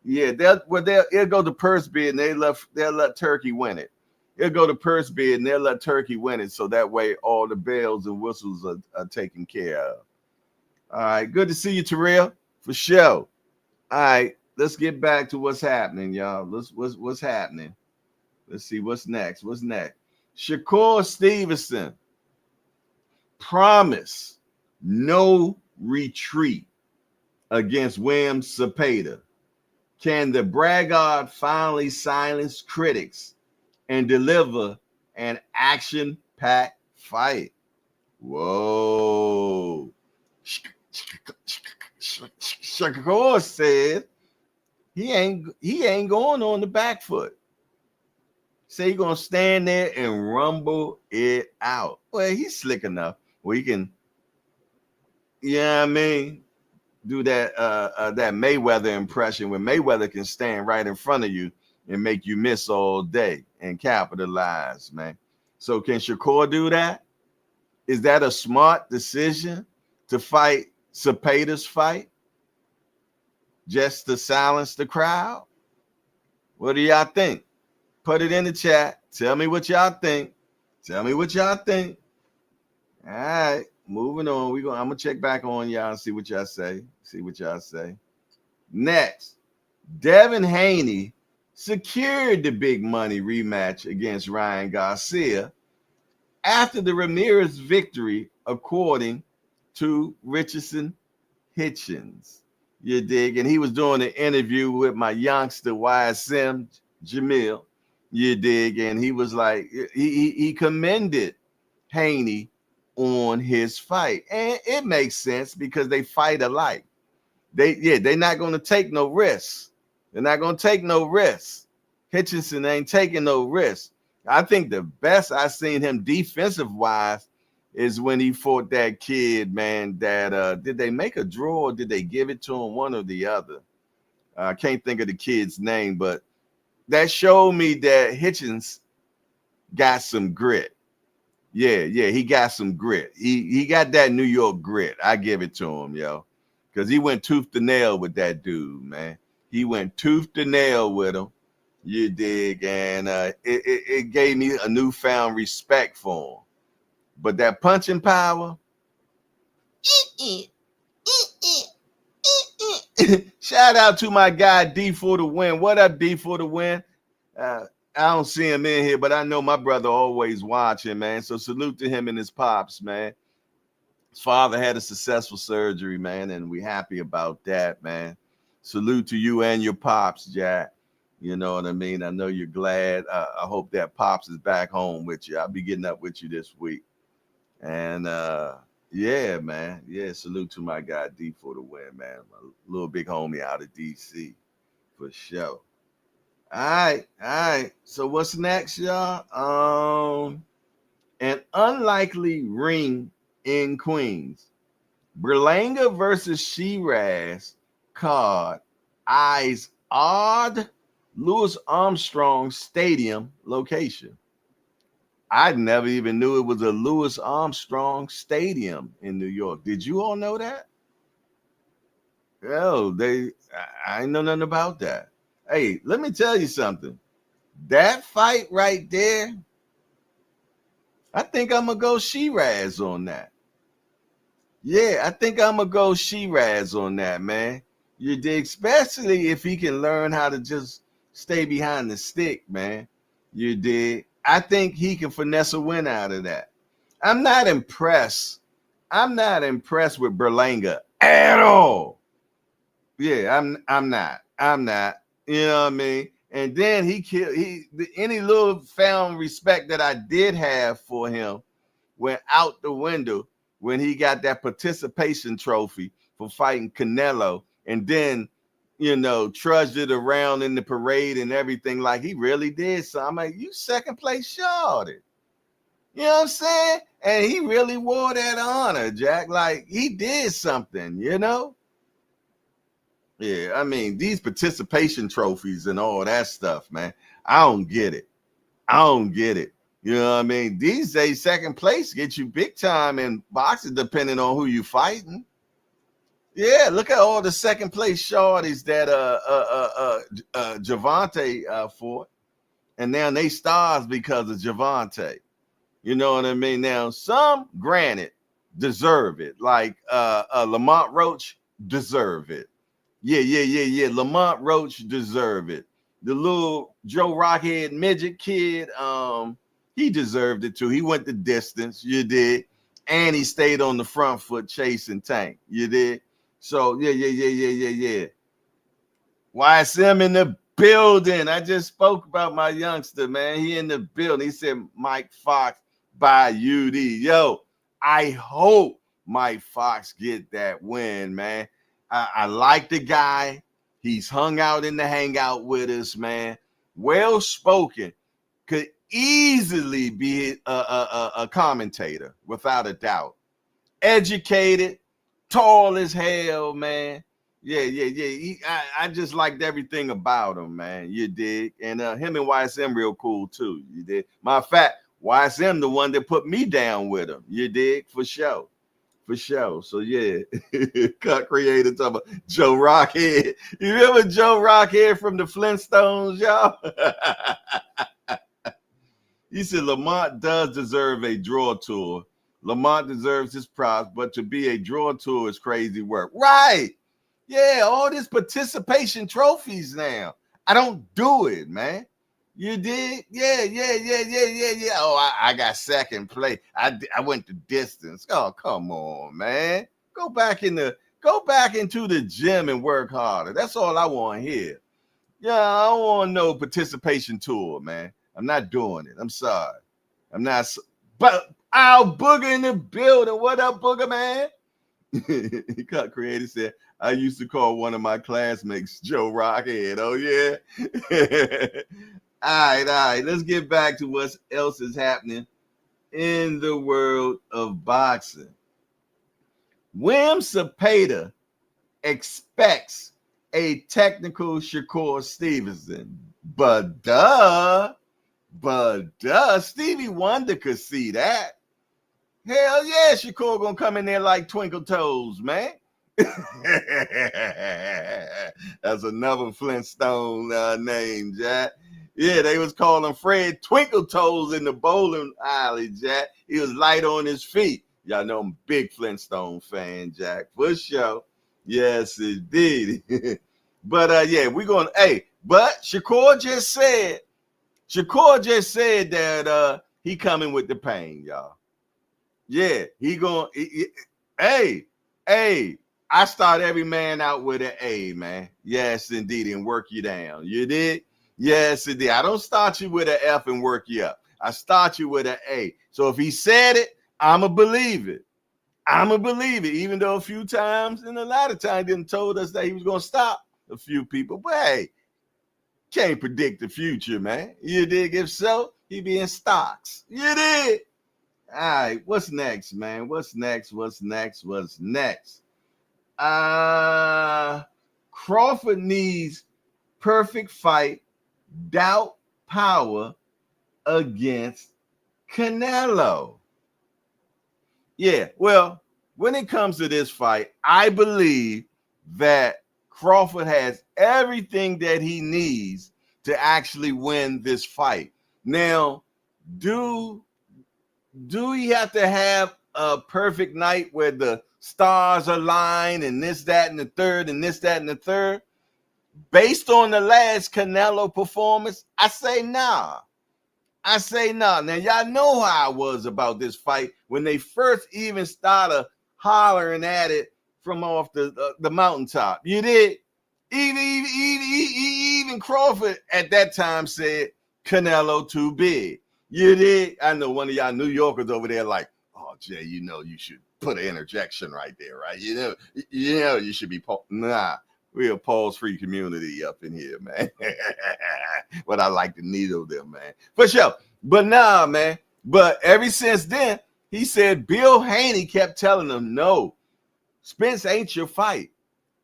Yeah, they'll go to purse bid and they'll let Turkey win it. It'll go to purse bid and they'll let Turkey win it, so that way all the bells and whistles are taken care of. All right, good to see you, Terrell, for sure. All right, let's get back to what's happening, y'all. What's happening? Let's see what's next. Shakur Stevenson promised no retreat against William Zepeda. Can the braggart finally silence critics and deliver an action-packed fight? Whoa. Shakur said he ain't going on the back foot. Say he's gonna stand there and rumble it out. Well, he's slick enough where he can, do that that Mayweather impression where Mayweather can stand right in front of you and make you miss all day and capitalize, man. So can Shakur do that? Is that a smart decision to fight Zepeda's fight just to silence the crowd? What do y'all think? Put it in the chat. Tell me what y'all think. All right, moving on. I'm gonna check back on y'all and see what y'all say. Next, Devin Haney secured the big money rematch against Ryan Garcia after the Ramirez victory, according to Richardson Hitchens. You dig? And he was doing an interview with my youngster YSM Jamil. You dig? And he was like, he commended Haney on his fight. And it makes sense because they fight alike. They're not going to take no risks. Hitchinson ain't taking no risks. I think the best I've seen him defensive-wise is when he fought that kid, man, that did they make a draw or did they give it to him? One or the other. I can't think of the kid's name, but that showed me that Hitchens got some grit. Yeah, he got some grit. He got that New York grit. I give it to him, yo. Because he went tooth to nail with that dude, man. He went tooth to nail with him. You dig? And it gave me a newfound respect for him. But that punching power, shout out to my guy D for the win. What up, D for the win? I don't see him in here, but I know my brother always watching, man. So salute to him and his pops, man. His father had a successful surgery, man, and we happy about that, man. Salute to you and your pops, Jack. You know what I mean? I know you're glad. I hope that pops is back home with you. I'll be getting up with you this week. And yeah, man. Yeah, salute to my guy D for the win, man. My little big homie out of DC for sure. All right. So what's next, y'all? An unlikely ring in Queens. Berlanga versus Shiraz card. Eyes odd. Louis Armstrong Stadium location. I never even knew it was a Louis Armstrong Stadium in New York. Did you all know that? Oh, I know nothing about that. Hey, let me tell you something. That fight right there, I think I'm going to go Shiraz on that. Yeah, I think I'm going to go Shiraz on that, man. You dig? Especially if he can learn how to just stay behind the stick, man. You dig? I think he can finesse a win out of that. I'm not impressed. I'm not impressed with Berlanga at all. Yeah, I'm not. You know what I mean? And then any little found respect that I did have for him went out the window when he got that participation trophy for fighting Canelo, and then, you know, trudged it around in the parade and everything like he really did. So I'm like, you second place shorty. You know what I'm saying? And he really wore that honor, Jack. Like he did something, you know? Yeah, I mean, these participation trophies and all that stuff, man, I don't get it. You know what I mean? These days, second place gets you big time in boxing, depending on who you fighting. Yeah, look at all the second place shorties that Javante fought, and now they stars because of Javante. You know what I mean? Now, some, granted, deserve it. Like Lamont Roach deserve it. Yeah. Lamont Roach deserve it. The little Joe Rockhead midget kid, he deserved it too. He went the distance, you did, and he stayed on the front foot chasing Tank, you did. So yeah. YSM in the building. I just spoke about my youngster, man. He in the building. He said Mike Fox by UD. Yo, I hope Mike Fox get that win, man. I like the guy. He's hung out in the hangout with us, man. Well spoken. Could easily be a commentator without a doubt. Educated, tall as hell, man. Yeah. I just liked everything about him, man. You dig? And him and YSM real cool too. You dig? Matter of fact, YSM the one that put me down with him. You dig? For sure. So yeah, cut creator talking about Joe Rockhead. You remember Joe Rockhead from the Flintstones, y'all? He said Lamont does deserve a draw tour. Lamont deserves his props, but to be a draw tour is crazy work. Right. Yeah, all this participation trophies now. I don't do it, man. You did? Yeah. Oh, I got second place. I went the distance. Oh, come on, man. Go back into the gym and work harder. That's all I want to hear. Yeah, I don't want no participation tour, man. I'm not doing it. I'm sorry. I'm not. But Al Booger in the building. What up, Booger, man? He got creative. Said, I used to call one of my classmates Joe Rockhead. Oh, yeah. All right. Let's get back to what else is happening in the world of boxing. William Cepeda expects a technical Shakur Stevenson, but But Stevie Wonder could see that. Hell yeah, Shakur gonna come in there like Twinkle Toes, man. That's another Flintstone name, Jack. Yeah, they was calling Fred Twinkle Toes in the bowling alley, Jack. He was light on his feet. Y'all know I'm a big Flintstone fan, Jack, for sure. Yes, indeed. But yeah, we're gonna. Hey, but Shakur just said that he coming with the pain, y'all. Yeah, he going. Hey, I start every man out with an A, man. Yes, indeed, and work you down. You did? Yes, indeed. I don't start you with an F and work you up. I start you with an A. So if he said it, I'ma believe it. I'ma believe it, even though a few times and a lot of times he didn't told us that he was gonna stop a few people. But hey, can't predict the future, man. You dig? If so, he be in stocks. You dig? All right, what's next, man? What's next? Crawford needs perfect fight, doubt power against Canelo. Yeah, well, when it comes to this fight, I believe that Crawford has everything that he needs to actually win this fight. Now, do we have to have a perfect night where the stars align and this, that, and the third, and this, that, and the third? Based on the last Canelo performance, I say nah. Now, y'all know how I was about this fight when they first even started hollering at it from off the mountaintop. You did? Even Crawford at that time said Canelo too big. You did? I know one of y'all New Yorkers over there like, oh, Jay, you know you should put an interjection right there, right? You know you should be nah. We're a pause-free community up in here, man. But I like to needle them, man. For sure. But nah, man. But ever since then, he said Bill Haney kept telling him, no, Spence ain't your fight.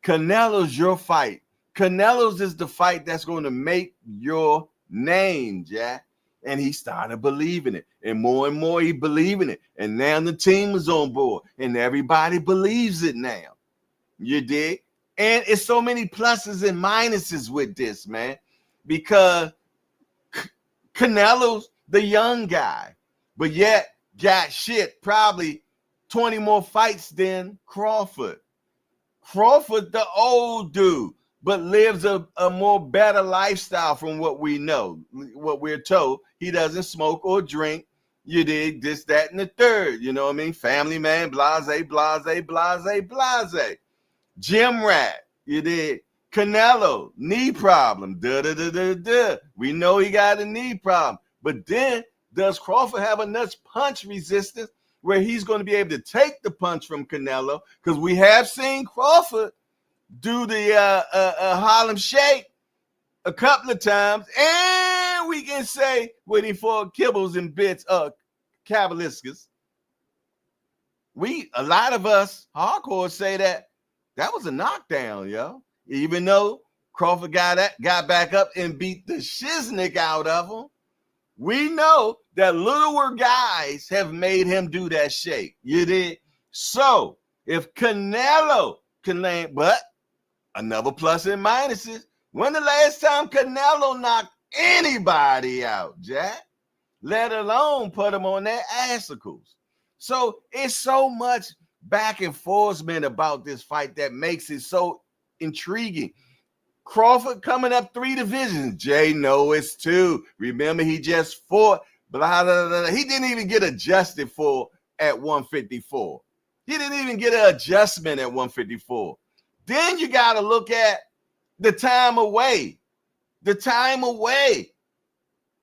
Canelo's your fight. Canelo's is the fight that's going to make your name, Jack. And he started believing it. And more he believing it. And now the team is on board. And everybody believes it now. You dig? And it's so many pluses and minuses with this, man. Because Canelo's the young guy. But yet got probably 20 more fights than Crawford. Crawford, the old dude, but lives a more better lifestyle from what we know, what we're told. He doesn't smoke or drink. You dig? This, that, and the third. You know what I mean? Family man, blase. Gym rat. You dig? Canelo, knee problem. We know he got a knee problem. But then, does Crawford have enough punch resistance where he's going to be able to take the punch from Canelo? Because we have seen Crawford do the Harlem Shake a couple of times, and we can say when he fought Kibbles and Bits, Kabbaliskas. A lot of us hardcore say that was a knockdown, yo. Even though Crawford got back up and beat the shiznick out of him, we know that littler guys have made him do that shake. You did? So, if Canelo can land, but another plus and minuses. When the last time Canelo knocked anybody out, Jack? Let alone put them on their assicles. So, it's so much back and forth, man, about this fight that makes it so intriguing. Crawford coming up 3 divisions. Jay, no, it's 2. Remember, he just fought. Blah, blah, blah. He didn't even get adjusted for at 154. He didn't even get an adjustment at 154. Then you got to look at the time away.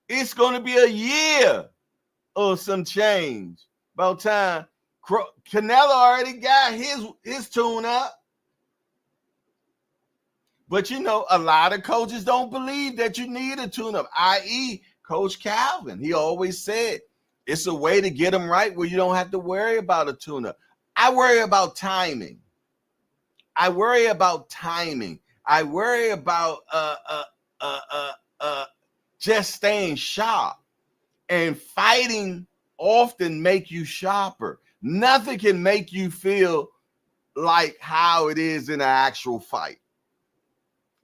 It's going to be a year or some change. About time. Canelo already got his tune up. But, you know, a lot of coaches don't believe that you need a tune-up, i.e. Coach Calvin. He always said it's a way to get them right where you don't have to worry about a tune-up. I worry about timing. I worry about just staying sharp. And fighting often make you sharper. Nothing can make you feel like how it is in an actual fight.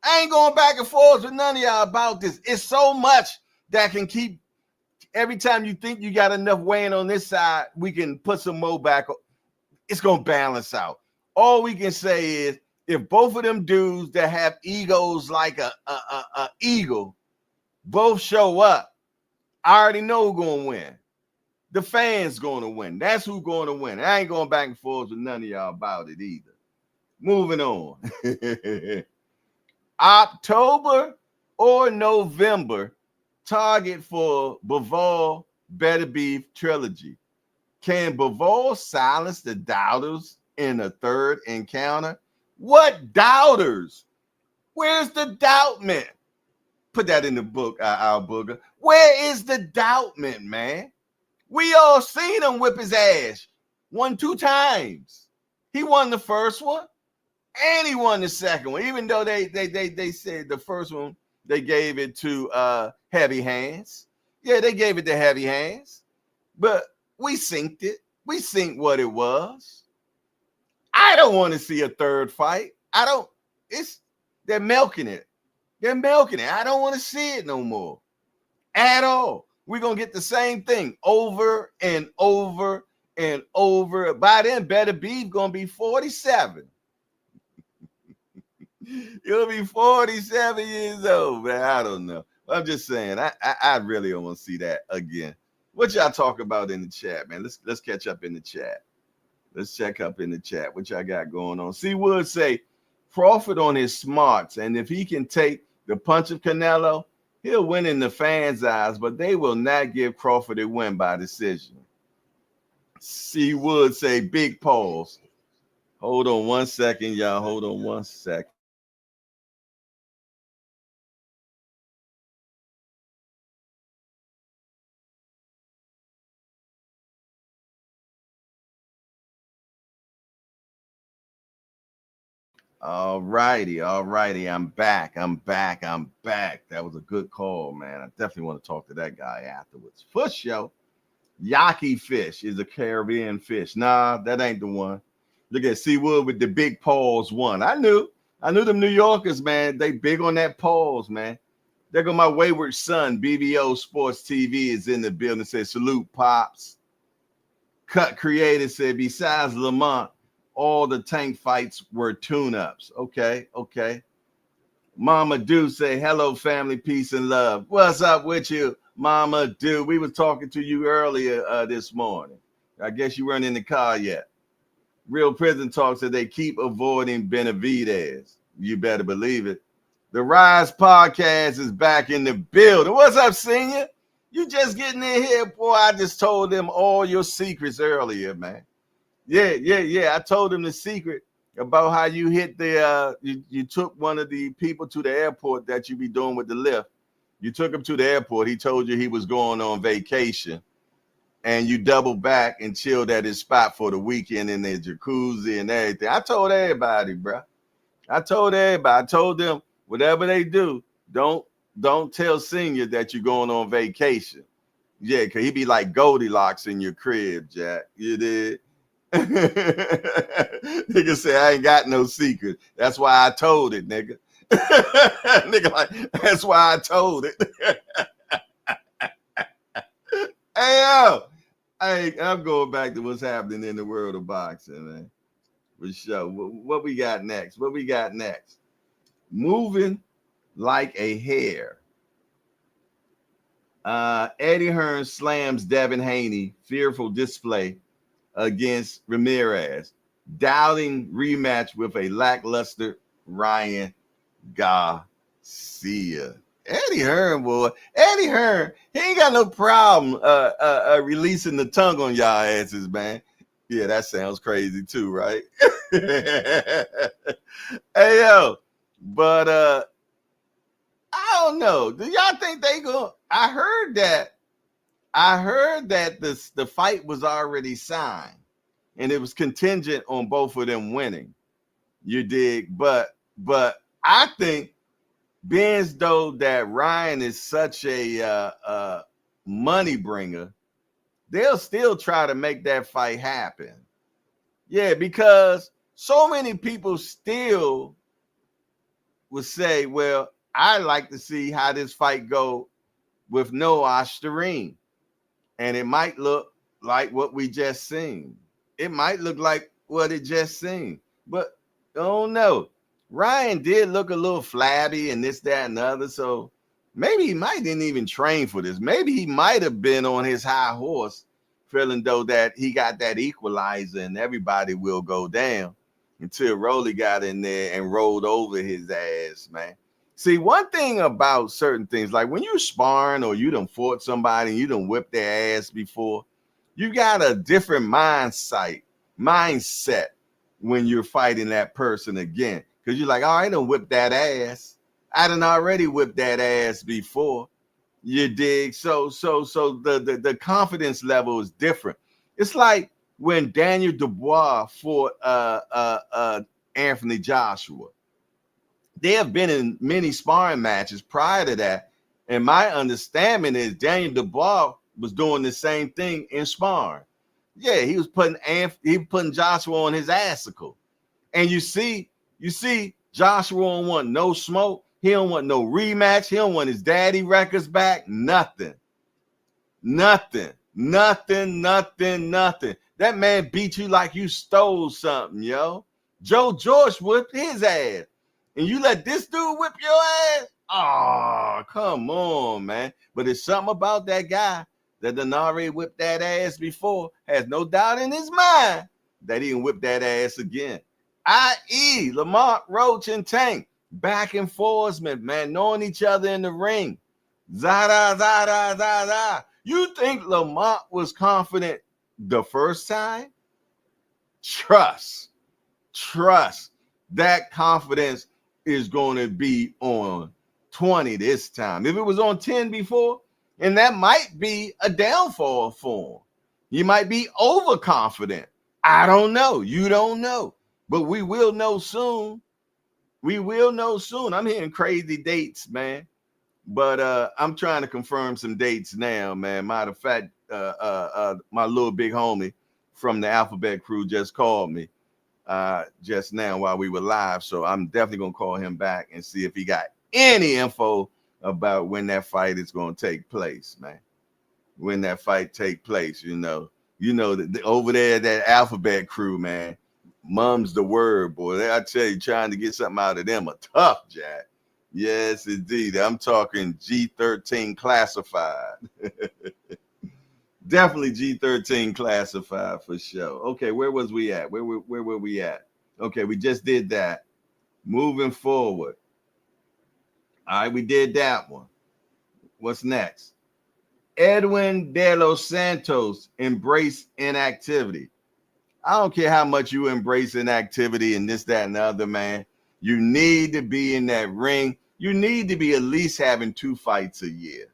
I ain't going back and forth with none of y'all about this. It's so much that can keep, every time you think you got enough weighing on this side, we can put some more back. It's going to balance out. All we can say is, if both of them dudes that have egos like a eagle both show up, I already know who's going to win. The fans going to win. That's who's going to win. I ain't going back and forth with none of y'all about it either. Moving on. October or November, target for Bivol Better Beef trilogy. Can Bivol silence the doubters in a third encounter? What doubters? Where's the doubtment? Put that in the book, our booger. Where is the doubtment, man? We all seen him whip his ass 1-2 times. He won the first one, and he won the second one. Even though they said the first one they gave it to Heavy Hands. Yeah, they gave it to Heavy Hands, but we synced it. We synced what it was. I don't want to see a third fight. I don't. They're milking it. They're milking it. I don't want to see it no more at all. We're going to get the same thing over and over and over. By then, Better Beef going to be 47. You'll be 47 years old, man. I don't know. I'm just saying, I really don't want to see that again. What y'all talk about in the chat, man? Let's catch up in the chat. Let's check up in the chat. What y'all got going on? C. Wood say, Crawford on his smarts, and if he can take the punch of Canelo, he'll win in the fans' eyes, but they will not give Crawford a win by decision. C. Wood say, big pause. Hold on 1 second, y'all. Hold on 1 second. All righty. I'm back. That was a good call, man. I definitely want to talk to that guy afterwards. For sure. Yaki fish is a Caribbean fish. Nah, that ain't the one. Look at Seawood with the big paws one. I knew them New Yorkers, man. They big on that paws, man. There go my wayward son, BBO Sports TV is in the building. Says salute, Pops. Cut Creator said, besides Lamont, all the tank fights were tune-ups. Okay. Mama Do say, hello, family, peace and love. What's up with you, Mama Do? We were talking to you earlier this morning. I guess you weren't in the car yet. Real Prison Talk said they keep avoiding Benavidez. You better believe it. The Rise Podcast is back in the building. What's up, Senior? You just getting in here, boy. I just told them all your secrets earlier, man. Yeah. I told him the secret about how you hit the you took one of the people to the airport that you be doing with the lift. You took him to the airport. He told you he was going on vacation, and you doubled back and chilled at his spot for the weekend in their jacuzzi and everything. I told everybody, bro. I told them whatever they do, don't tell Senior that you're going on vacation. Yeah, because he be like Goldilocks in your crib, Jack. You did. Nigga say I ain't got no secret. That's why I told it, nigga. Nigga like, that's why I told it. Hey, I'm going back to what's happening in the world of boxing, man. For sure. What we got next? Moving like a hare. Eddie Hearn slams Devin Haney. Fearful display against Ramirez. Doubting rematch with a lackluster Ryan Garcia. Eddie Hearn, boy. Eddie Hearn, he ain't got no problem releasing the tongue on y'all asses, man. Yeah, that sounds crazy too, right? Hey, yo. But I don't know. Do y'all think they go? I heard that the fight was already signed and it was contingent on both of them winning. You dig? But I think being as though that Ryan is such a money bringer, they'll still try to make that fight happen. Yeah, because so many people still would say, well, I'd like to see how this fight go with no Osterine. And it might look like what we just seen. It might look like what it just seen. But oh no, Ryan did look a little flabby and this, that, and the other. So maybe he might didn't even train for this. Maybe he might have been on his high horse, feeling though that he got that equalizer and everybody will go down, until Rolly got in there and rolled over his ass, man. See, one thing about certain things, like when you sparring or you done fought somebody and you done whipped their ass before, you got a different mindset when you're fighting that person again. Because you're like, oh, I done whipped that ass. I done already whipped that ass before. You dig? So the confidence level is different. It's like when Daniel Dubois fought Anthony Joshua. They have been in many sparring matches prior to that. And my understanding is Daniel Dubois was doing the same thing in sparring. Yeah, he was putting Joshua on his assicle. And you see Joshua don't want no smoke. He don't want no rematch. He don't want his daddy records back. Nothing. That man beat you like you stole something, yo. Joe George whipped his ass. And you let this dude whip your ass? Oh, come on, man. But it's something about that guy that done already whipped that ass before, has no doubt in his mind that he can whip that ass again. I.e. Lamont Roach and Tank, back and forth, man, knowing each other in the ring. Zada. You think Lamont was confident the first time? Trust. That confidence is going to be on 20 this time. If it was on 10 before, and that might be a downfall for him. You might be overconfident. I don't know. You don't know. But we will know soon. I'm hearing crazy dates, man. But I'm trying to confirm some dates now, man. Matter of fact, my little big homie from the Alphabet Crew just called me just now while we were live. So I'm definitely going to call him back and see if he got any info about when that fight is going to take place, man. When that fight take place, you know that over there, that Alphabet Crew, man, mum's the word, boy. I tell you, trying to get something out of them a tough jack. Yes, indeed. I'm talking G13 classified. Definitely G13 classified for sure. Okay, where was we at? Where were we at? Okay, we just did that. Moving forward. All right, we did that one. What's next? Edwin De Los Santos, embrace inactivity. I don't care how much you embrace inactivity and this, that, and the other, man. You need to be in that ring. You need to be at least having 2 fights a year.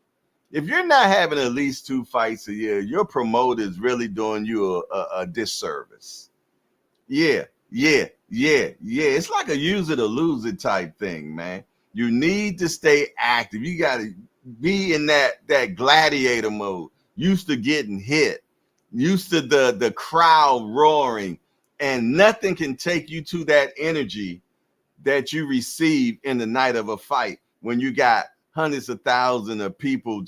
If you're not having at least 2 fights a year, your promoter is really doing you a disservice. Yeah. It's like a use it or lose it type thing, man. You need to stay active. You got to be in that gladiator mode, used to getting hit, used to the crowd roaring, and nothing can take you to that energy that you receive in the night of a fight when you got hundreds of thousands of people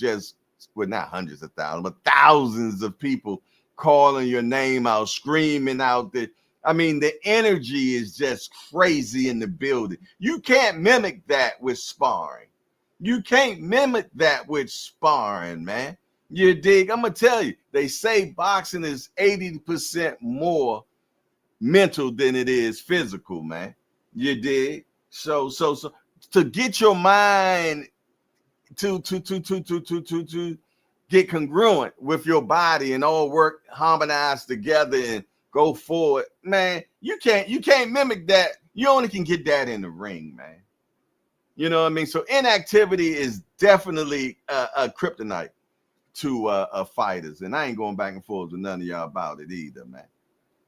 not hundreds of thousands, but thousands of people calling your name out, screaming out that. I mean, the energy is just crazy in the building. You can't mimic that with sparring. You can't mimic that with sparring, man. You dig? I'm going to tell you, they say boxing is 80% more mental than it is physical, man. You dig? So to get your mind to get congruent with your body and all work harmonized together and go forward, man, you can't mimic that. You only can get that in the ring, man. You know what I mean? So inactivity is definitely a kryptonite to fighters. And I ain't going back and forth with none of y'all about it either, man.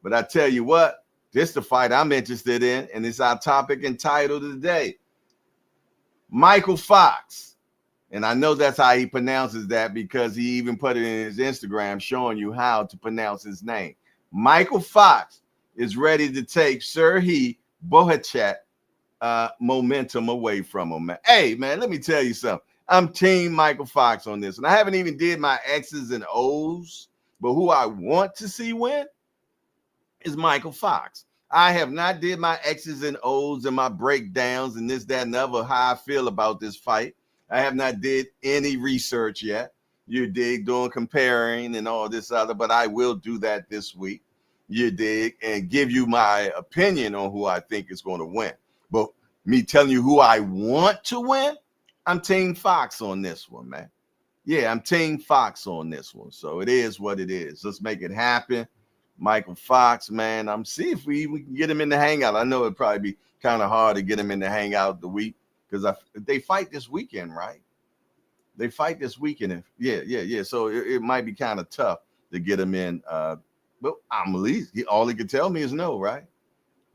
But I tell you what, this is the fight I'm interested in, and it's our topic and title today. Michael Fox And I know that's how he pronounces that because he even put it in his Instagram showing you how to pronounce his name. Michael Fox is ready to take Serhii Bohachuk momentum away from him, man. Hey, man, let me tell you something. I'm team Michael Fox on this. And I haven't even did my X's and O's, but who I want to see win is Michael Fox. I have not did my X's and O's and my breakdowns and this, that, and other, how I feel about this fight. I have not did any research yet. You dig, doing comparing and all this other, but I will do that this week. You dig, and give you my opinion on who I think is going to win. But me telling you who I want to win, I'm Team Fox on this one, man. Yeah, I'm Team Fox on this one. So it is what it is. Let's make it happen. Michael Fox, man. I'm see if we can get him in the hangout. I know it'd probably be kind of hard to get him in the hangout the week because they fight this weekend, right? They fight this weekend. Yeah. So it might be kind of tough to get him in. But I'm at least all he could tell me is no, right?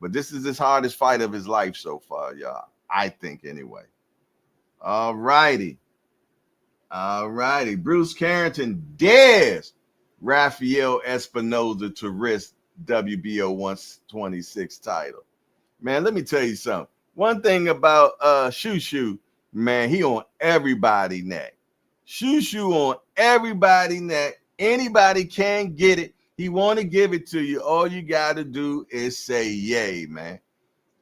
But this is his hardest fight of his life so far, y'all. I think anyway. All righty. Bruce Carrington dares Rafael Espinoza to risk WBO 126 title. Man, let me tell you something. One thing about Shushu, man, he on everybody's neck. Shushu on everybody's neck. Anybody can get it. He want to give it to you. All you got to do is say yay, man.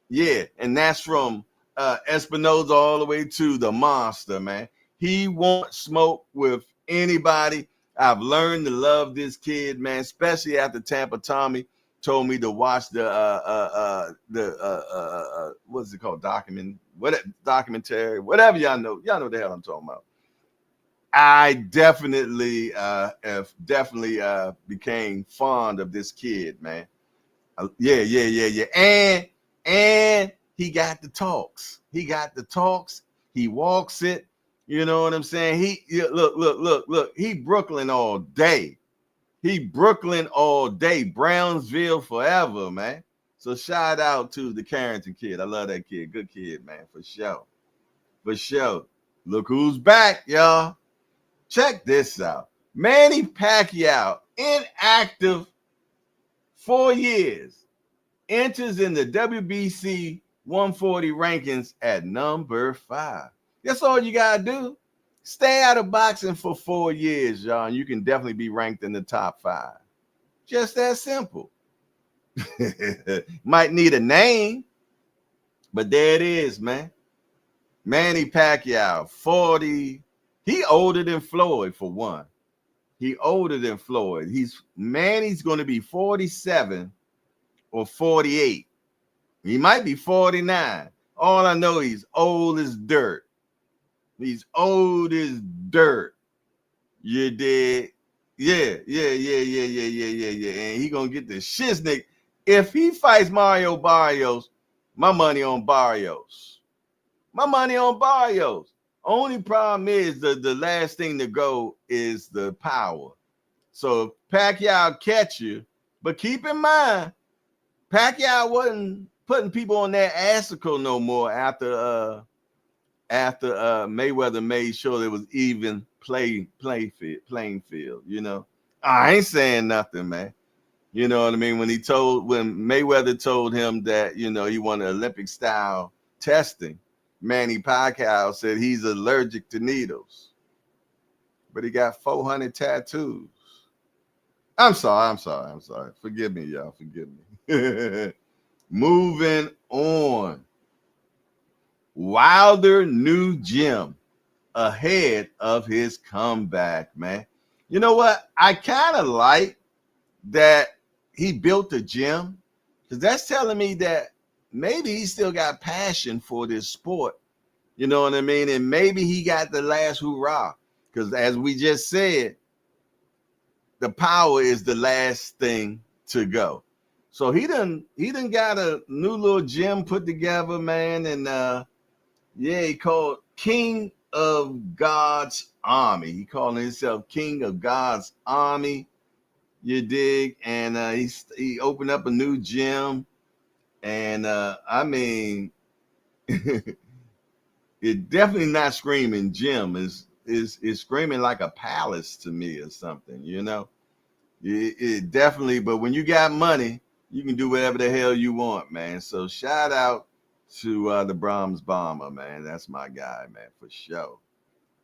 Yeah, and that's from Espinoza all the way to the monster, man. He won't smoke with anybody. I've learned to love this kid, man, especially after Tampa Tommy told me to watch the what's it called? Documentary, whatever y'all know the hell I'm talking about. I definitely became fond of this kid, man. Yeah. And he got the talks. He walks it. You know what I'm saying? Look. He Brooklyn all day. Brownsville forever, man. So shout out to the Carrington kid. I love that kid. Good kid, man, for sure. Look who's back, y'all. Check this out. Manny Pacquiao, inactive 4 years, enters in the WBC 140 rankings at number 5. That's all you got to do. Stay out of boxing for 4 years, y'all, and you can definitely be ranked in the top 5. Just that simple. Might need a name, but there it is, man. Manny Pacquiao, 40. He older than Floyd, for one. He's going to be 47 or 48. He might be 49. All I know, he's old as dirt. You dig? Yeah. And he gonna get the shiznick. If he fights Mario Barrios, my money on Barrios. Only problem is the last thing to go is the power. So if Pacquiao catch you, but keep in mind, Pacquiao wasn't putting people on that assicle no more after Mayweather made sure there was even playing field. You know, I ain't saying nothing, man. You know what I mean? When Mayweather told him that, you know, he wanted Olympic style testing, Manny Pacquiao said he's allergic to needles, but he got 400 tattoos. I'm sorry. Forgive me, y'all. Forgive me. Moving on. Wilder new gym ahead of his comeback, man. You know what? I kind of like that he built a gym, because that's telling me that maybe he still got passion for this sport. You know what I mean? And maybe he got the last hurrah, because as we just said, the power is the last thing to go. So he done got a new little gym put together, man. And he called King of God's Army. He calling himself King of God's Army. You dig? And he opened up a new gym. And I mean, It definitely not screaming gym. Is screaming like a palace to me or something, you know. It definitely, but when you got money, you can do whatever the hell you want, man. So shout out to the Brahms Bomber, man. That's my guy, man, for sure.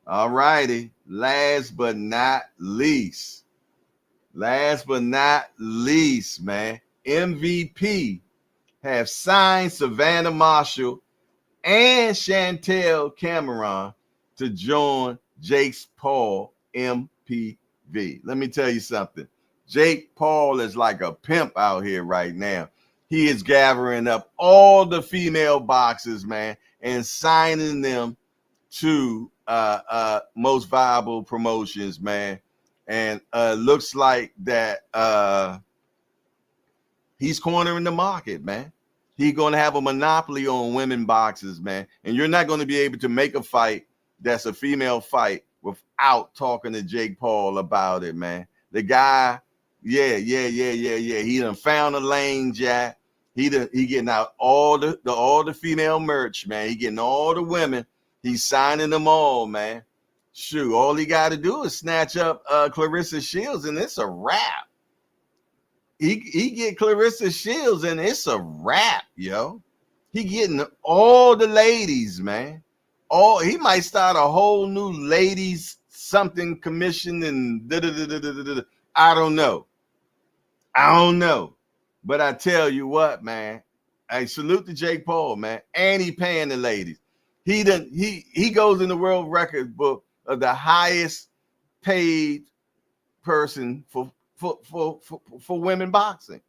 All righty. Last but not least, man, MVP have signed Savannah Marshall and Chantel Cameron to join Jake Paul MPV. Let me tell you something. Jake Paul is like a pimp out here right now. He is gathering up all the female boxers, man, and signing them to most viable promotions, man. And looks like that he's cornering the market, man. He's going to have a monopoly on women boxers, man. And you're not going to be able to make a fight that's a female fight without talking to Jake Paul about it, man. The guy, yeah. He done found a lane, Jack. He getting out all the female merch, man. He getting all the women. He's signing them all, man. Shoot, all he got to do is snatch up Clarissa Shields, and it's a wrap. He get Clarissa Shields, and it's a wrap, yo. He getting all the ladies, man. He might start a whole new ladies something commission and I don't know. But I tell you what, man. I salute to Jake Paul, man. And he paying the ladies. He goes in the world record book of the highest paid person for women boxing.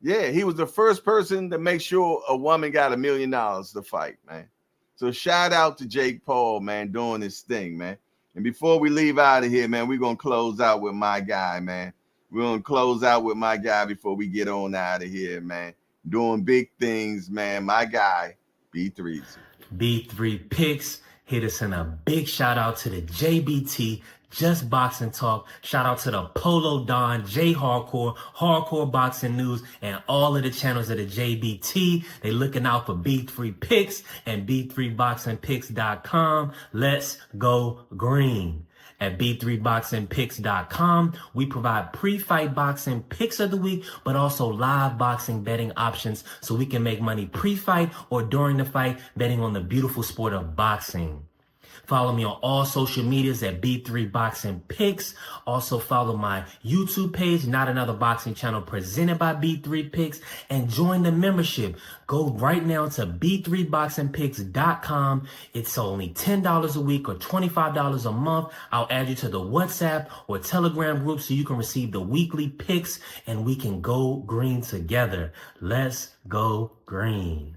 Yeah, he was the first person to make sure a woman got $1 million to fight, man. So shout out to Jake Paul, man, doing this thing, man. And before we leave out of here, man, we're going to close out with my guy, man. We're going to close out with my guy before we get on out of here, man. Doing big things, man. My guy, B3. B3 Picks. Hit us in a big shout out to the JBT, Just Boxing Talk. Shout out to the Polo Don, J Hardcore, Hardcore Boxing News, and all of the channels of the JBT. They looking out for B3 Picks and B3BoxingPicks.com. Let's go green. At B3BoxingPicks.com, we provide pre-fight boxing picks of the week, but also live boxing betting options so we can make money pre-fight or during the fight betting on the beautiful sport of boxing. Follow me on all social medias at B3 Boxing Picks. Also follow my YouTube page, Not Another Boxing Channel, presented by B3 Picks, and join the membership. Go right now to B3BoxingPicks.com. It's only $10 a week or $25 a month. I'll add you to the WhatsApp or Telegram group so you can receive the weekly picks and we can go green together. Let's go green.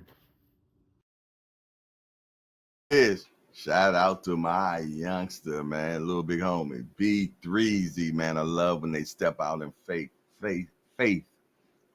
Shout out to my youngster, man, little big homie, B3Z, man. I love when they step out in faith,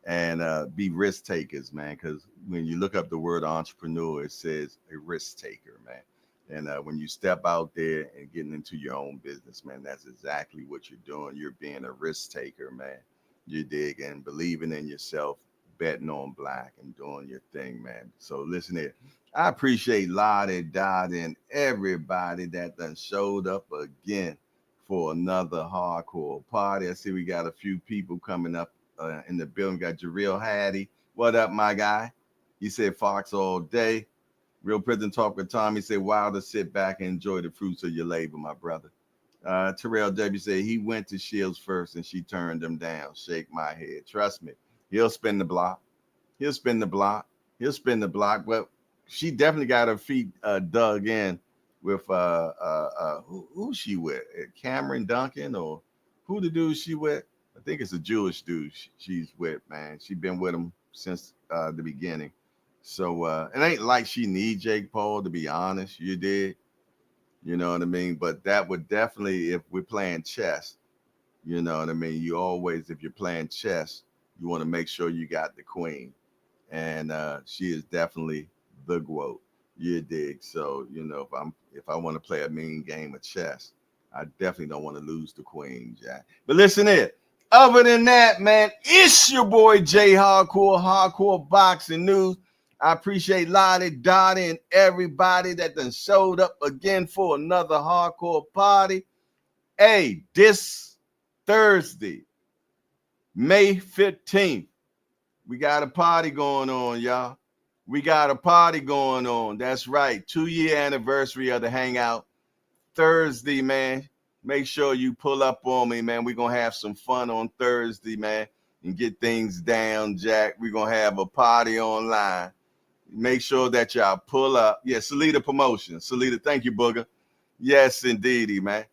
and be risk takers, man. Because when you look up the word entrepreneur, it says a risk taker, man. And when you step out there and getting into your own business, man, that's exactly what you're doing. You're being a risk taker, man. You dig, and believing in yourself, betting on black and doing your thing, man. So listen here. I appreciate Lottie, Dottie, and everybody that done showed up again for another hardcore party. I see we got a few people coming up in the building. We got Jareel Hattie. What up, my guy? He said Fox all day. Real Prison Talk with Tommy said, wow, to sit back and enjoy the fruits of your labor, my brother. Terrell W said he went to Shields first and she turned him down. Shake my head. Trust me, he'll spin the block. But she definitely got her feet dug in with who she with? Cameron Duncan, or who the dude she with? I think it's a Jewish dude she's with, man. She been with him since the beginning. So it ain't like she need Jake Paul, to be honest. You did, you know what I mean? But that would definitely, if we're playing chess, you know what I mean? You always, if you're playing chess, you want to make sure you got the queen. And she is definitely the GOAT. You dig? So, you know, if I want to play a mean game of chess, I definitely don't want to lose the queen, Jack. But listen here. Other than that, man, it's your boy J Hardcore Boxing News. I appreciate Lottie, Dottie, and everybody that done showed up again for another hardcore party. Hey, this Thursday, May 15th, we got a party going on, y'all. We got a party going on. That's right. 2-year anniversary of the Hangout. Thursday, man. Make sure you pull up on me, man. We're going to have some fun on Thursday, man, and get things down, Jack. We're going to have a party online. Make sure that y'all pull up. Yeah, Salita Promotion. Salita, thank you, Booger. Yes, indeedy, man.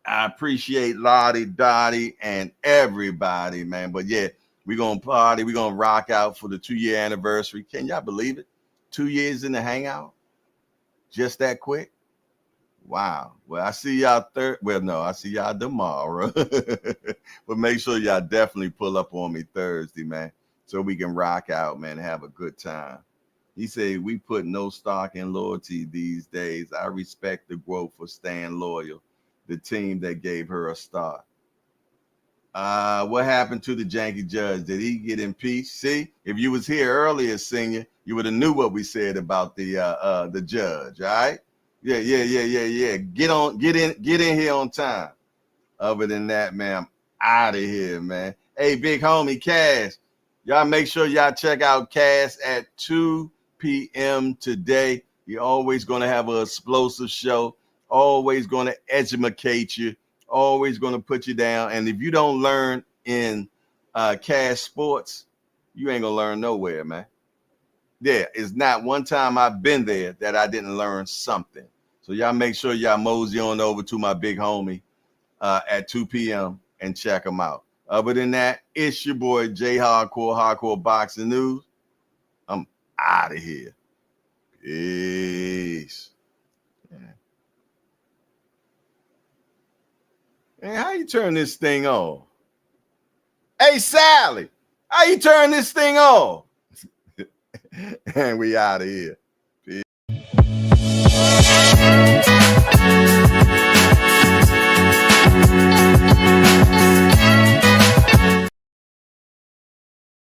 I appreciate Lottie, Dottie, and everybody, man. But yeah, we're going to party. We're going to rock out for the 2-year anniversary. Can y'all believe it? 2 years in the Hangout? Just that quick? Wow. Well, I see y'all I see y'all tomorrow. But make sure y'all definitely pull up on me Thursday, man, so we can rock out, man, and have a good time. He said, we put no stock in loyalty these days. I respect the growth for staying loyal. The team that gave her a start. What happened to the janky judge? Did he get impeached? See, if you was here earlier, Senior, you would have knew what we said about the judge, all right? Yeah. Get in here on time. Other than that, man, I'm out of here, man. Hey, big homie, Cash. Y'all make sure y'all check out Cash at 2 p.m. today. You're always going to have an explosive show. Always going to educate you. Always going to put you down. And if you don't learn in Cash Sports, you ain't going to learn nowhere, man. There is not one time I've been there that I didn't learn something. So y'all make sure y'all mosey on over to my big homie at 2 p.m. and check him out. Other than that, it's your boy J Hardcore Boxing News. I'm out of here. Peace. Yeah. Man, how you turn this thing on? Hey, Sally, how you turn this thing on? And we out of here.